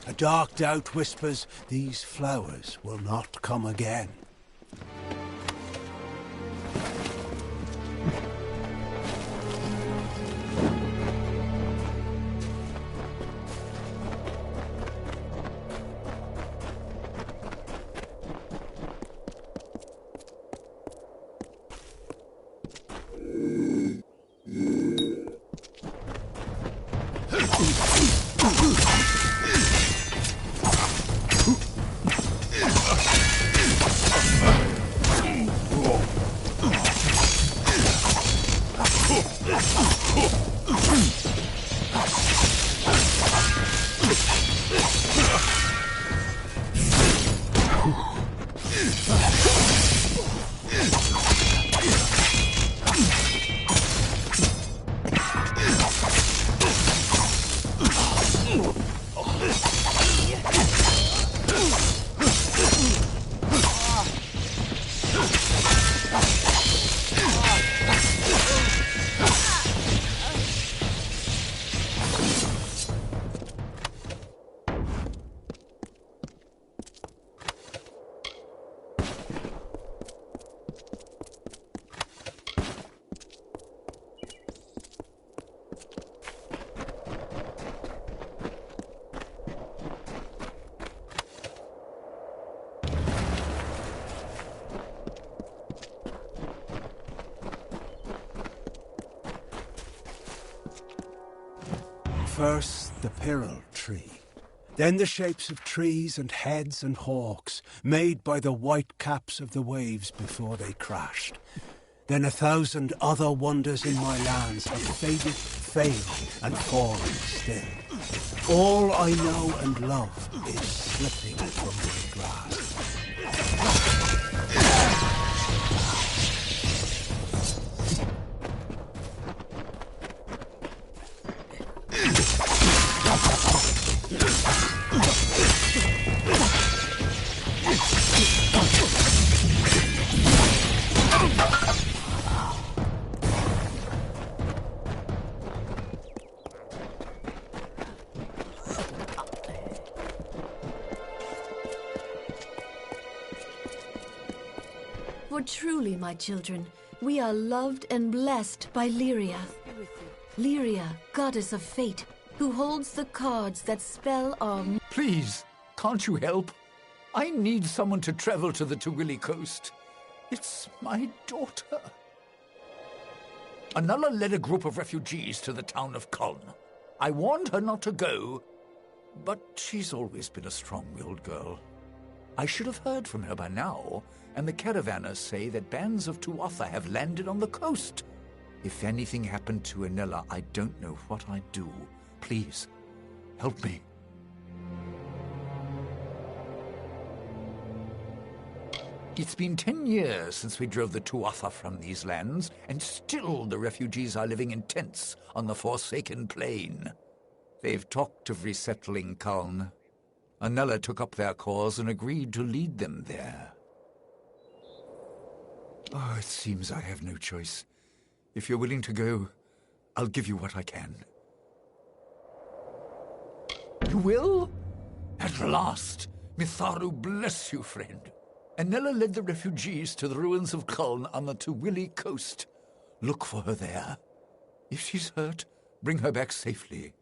A dark doubt whispers, these flowers will not come again. First, the pearl tree. Then the shapes of trees and heads and hawks, made by the white caps of the waves before they crashed. Then 1,000 other wonders in my lands have faded, failed, and fallen still. All I know and love is slipping from my grasp. For truly, my children, we are loved and blessed by Lyria. Lyria, goddess of fate, who holds the cards that spell our... Please, can't you help? I need someone to travel to the Tawili coast. It's my daughter. Anala led a group of refugees to the town of Kuln. I warned her not to go, but she's always been a strong-willed girl. I should have heard from her by now, and the caravanners say that bands of Tuatha have landed on the coast. If anything happened to Anela, I don't know what I'd do. Please, help me. It's been 10 years since we drove the Tuatha from these lands, and still the refugees are living in tents on the Forsaken Plain. They've talked of resettling Kuln. Anela took up their cause and agreed to lead them there. Oh, it seems I have no choice. If you're willing to go, I'll give you what I can. You will? At last! Mitharu bless you, friend. Anella led the refugees to the ruins of Kuln on the Tuwili coast. Look for her there. If she's hurt, bring her back safely.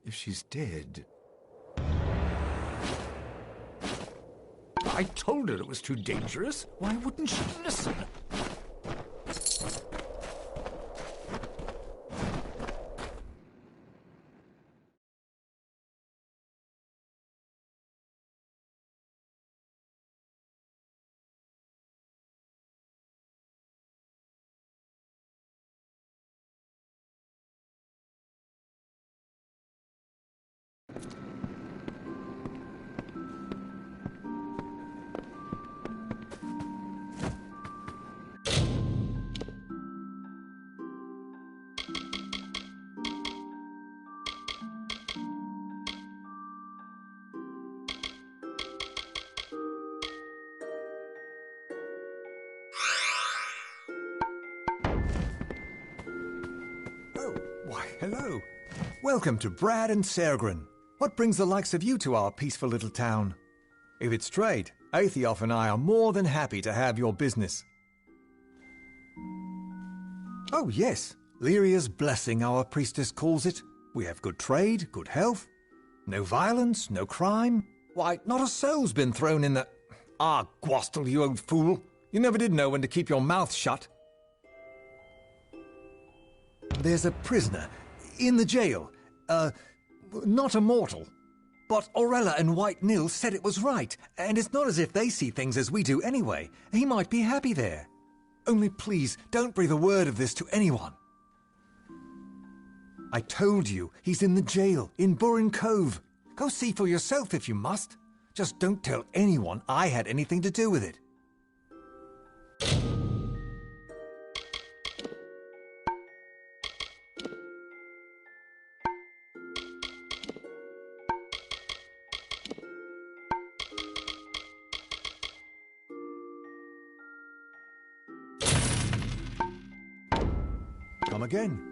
If she's dead... I told her it was too dangerous. Why wouldn't she listen? Why, hello. Welcome to Brad and Sergrin. What brings the likes of you to our peaceful little town? If it's trade, Aethiof and I are more than happy to have your business. Oh, yes. Lyria's blessing, our priestess calls it. We have good trade, good health. No violence, no crime. Why, not a soul's been thrown in the... Ah, Gwastel, you old fool. You never did know when to keep your mouth shut. There's a prisoner in the jail. Not a mortal. But Aurella and White Nil said it was right, and it's not as if they see things as we do anyway. He might be happy there. Only please, don't breathe a word of this to anyone. I told you, he's in the jail, in Burin Cove. Go see for yourself if you must. Just don't tell anyone I had anything to do with it. Come again.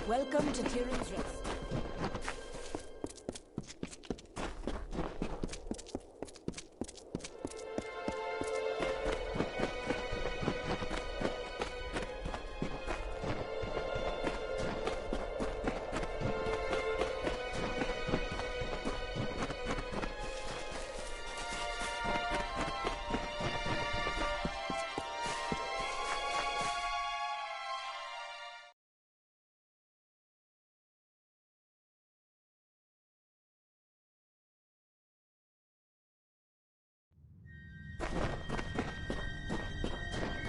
Welcome to Tyrion's Rest.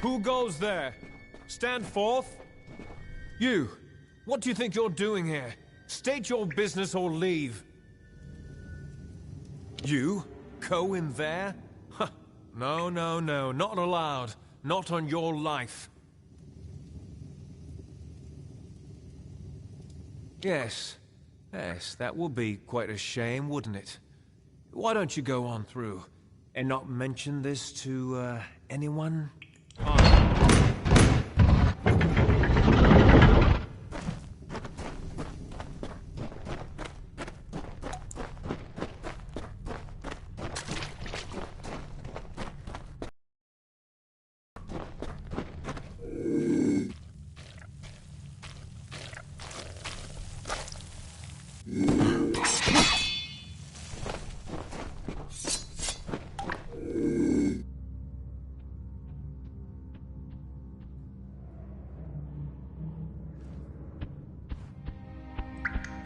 Who goes there? Stand forth. You, what do you think you're doing here? State your business or leave. You? Go in there? Huh. No, no, no, not allowed. Not on your life. Yes, yes, that would be quite a shame, wouldn't it? Why don't you go on through, and not mention this to, anyone?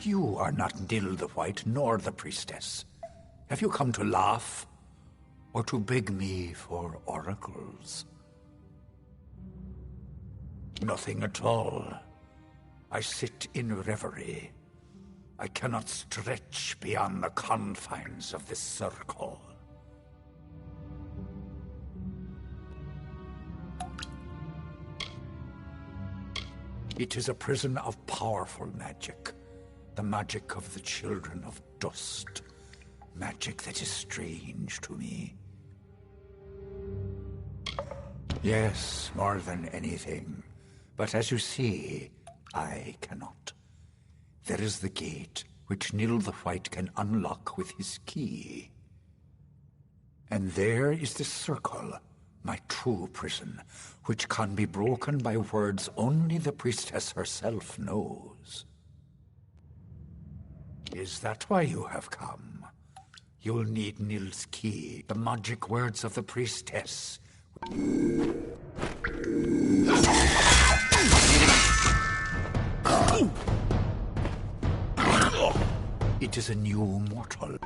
You are not Nil the White, nor the priestess. Have you come to laugh, or to beg me for oracles? Nothing at all. I sit in reverie. I cannot stretch beyond the confines of this circle. It is a prison of powerful magic. The magic of the children of dust. Magic that is strange to me. Yes, more than anything. But as you see, I cannot. There is the gate, which Nil the White can unlock with his key. And there is the circle, my true prison, which can be broken by words only the priestess herself knows. Is that why you have come? You'll need Nil's key, the magic words of the priestess. It is a new mortal.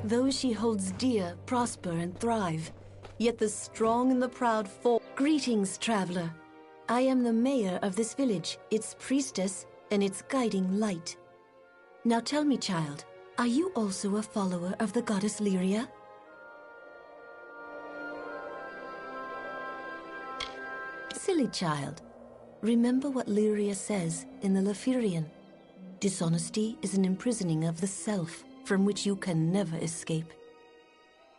Those she holds dear prosper and thrive, yet the strong and the proud fall. Greetings, traveler. I am the mayor of this village, its priestess, and its guiding light. Now tell me, child, are you also a follower of the goddess Lyria? Silly child. Remember what Lyria says in the Lefirian. Dishonesty is an imprisoning of the self from which you can never escape.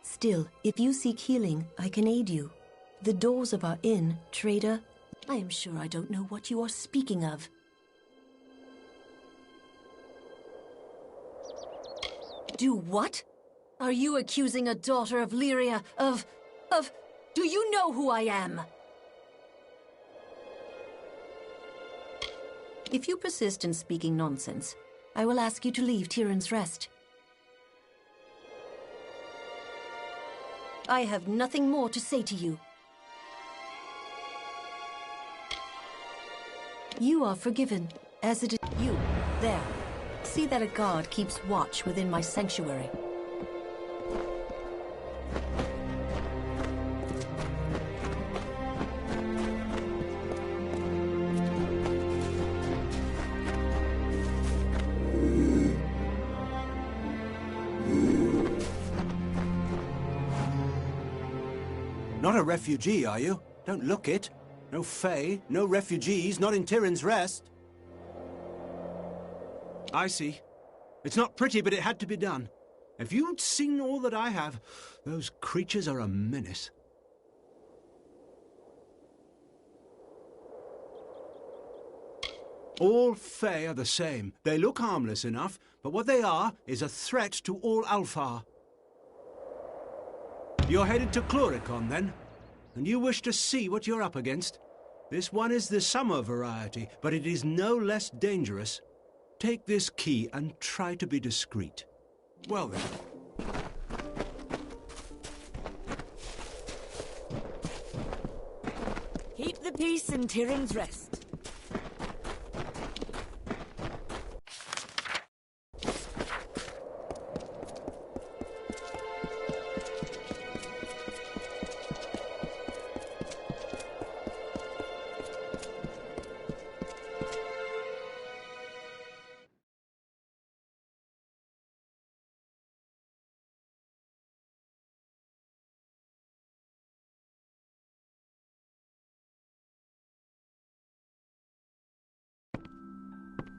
Still, if you seek healing, I can aid you. The doors of our inn, trader, I am sure I don't know what you are speaking of. Do what? Are you accusing a daughter of Lyria of... Do you know who I am? If you persist in speaking nonsense, I will ask you to leave Tyrann's Rest. I have nothing more to say to you. You are forgiven, as it is you. There. See that a guard keeps watch within my sanctuary. Not a refugee, are you? Don't look it. No Fae, no refugees, not in Tyrann's Rest. I see. It's not pretty, but it had to be done. If you'd seen all that I have, those creatures are a menace. All Fae are the same. They look harmless enough, but what they are is a threat to all Alfar. You're headed to Chloricon, then? And you wish to see what you're up against? This one is the summer variety, but it is no less dangerous. Take this key and try to be discreet. Well then. Keep the peace in Tyrann's Rest.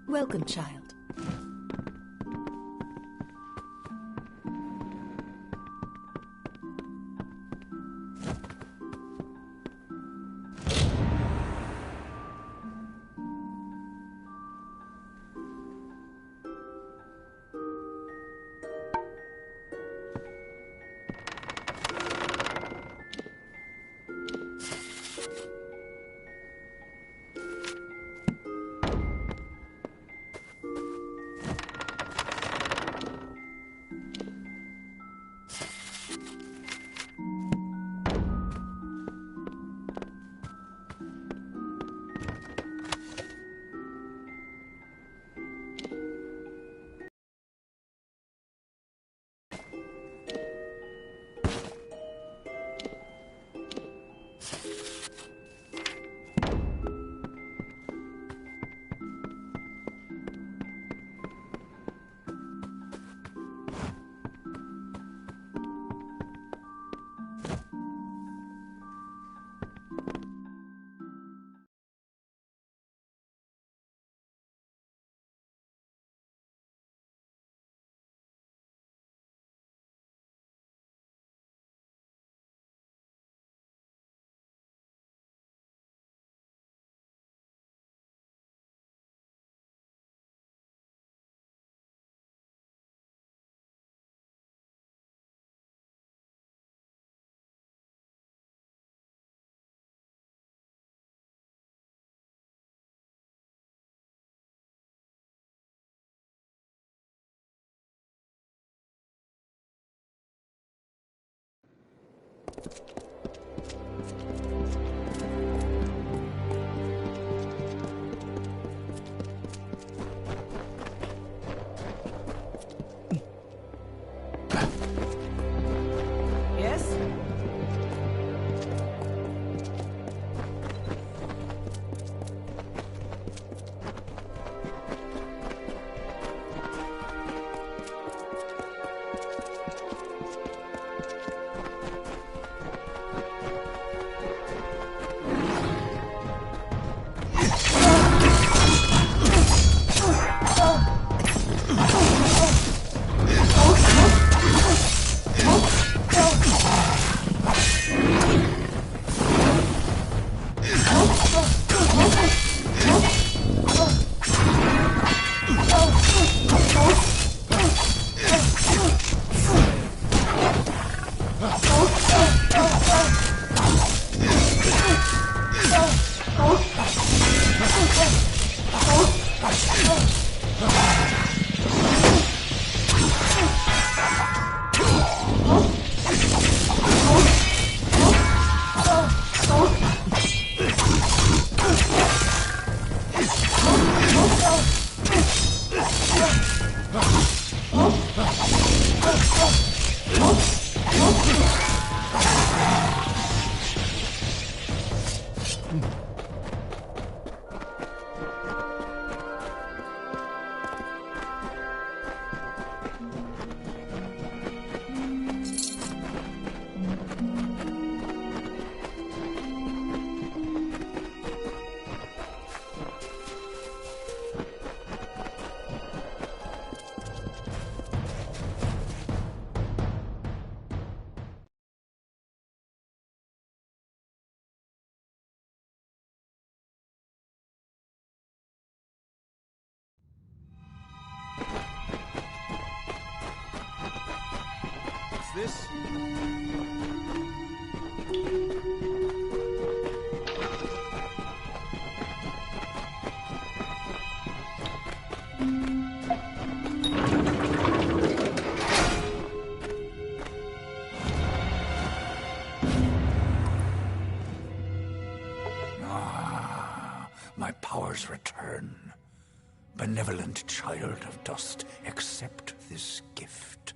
Welcome, child. this? My powers return. Benevolent child of dust, accept this gift.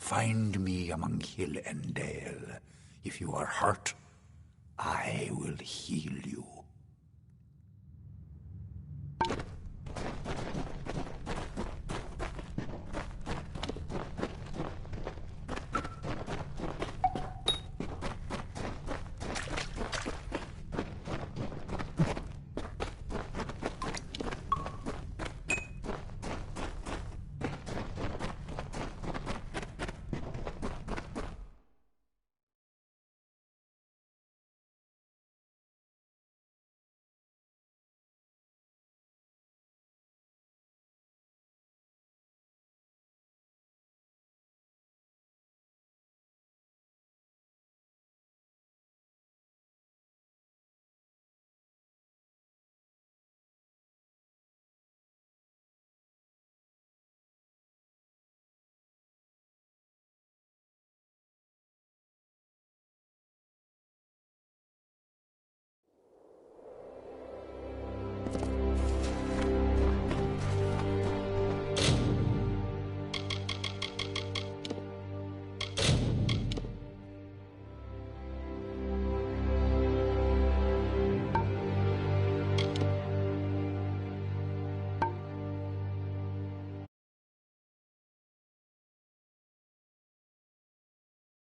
Find me among hill and dale. If you are hurt, I will heal you.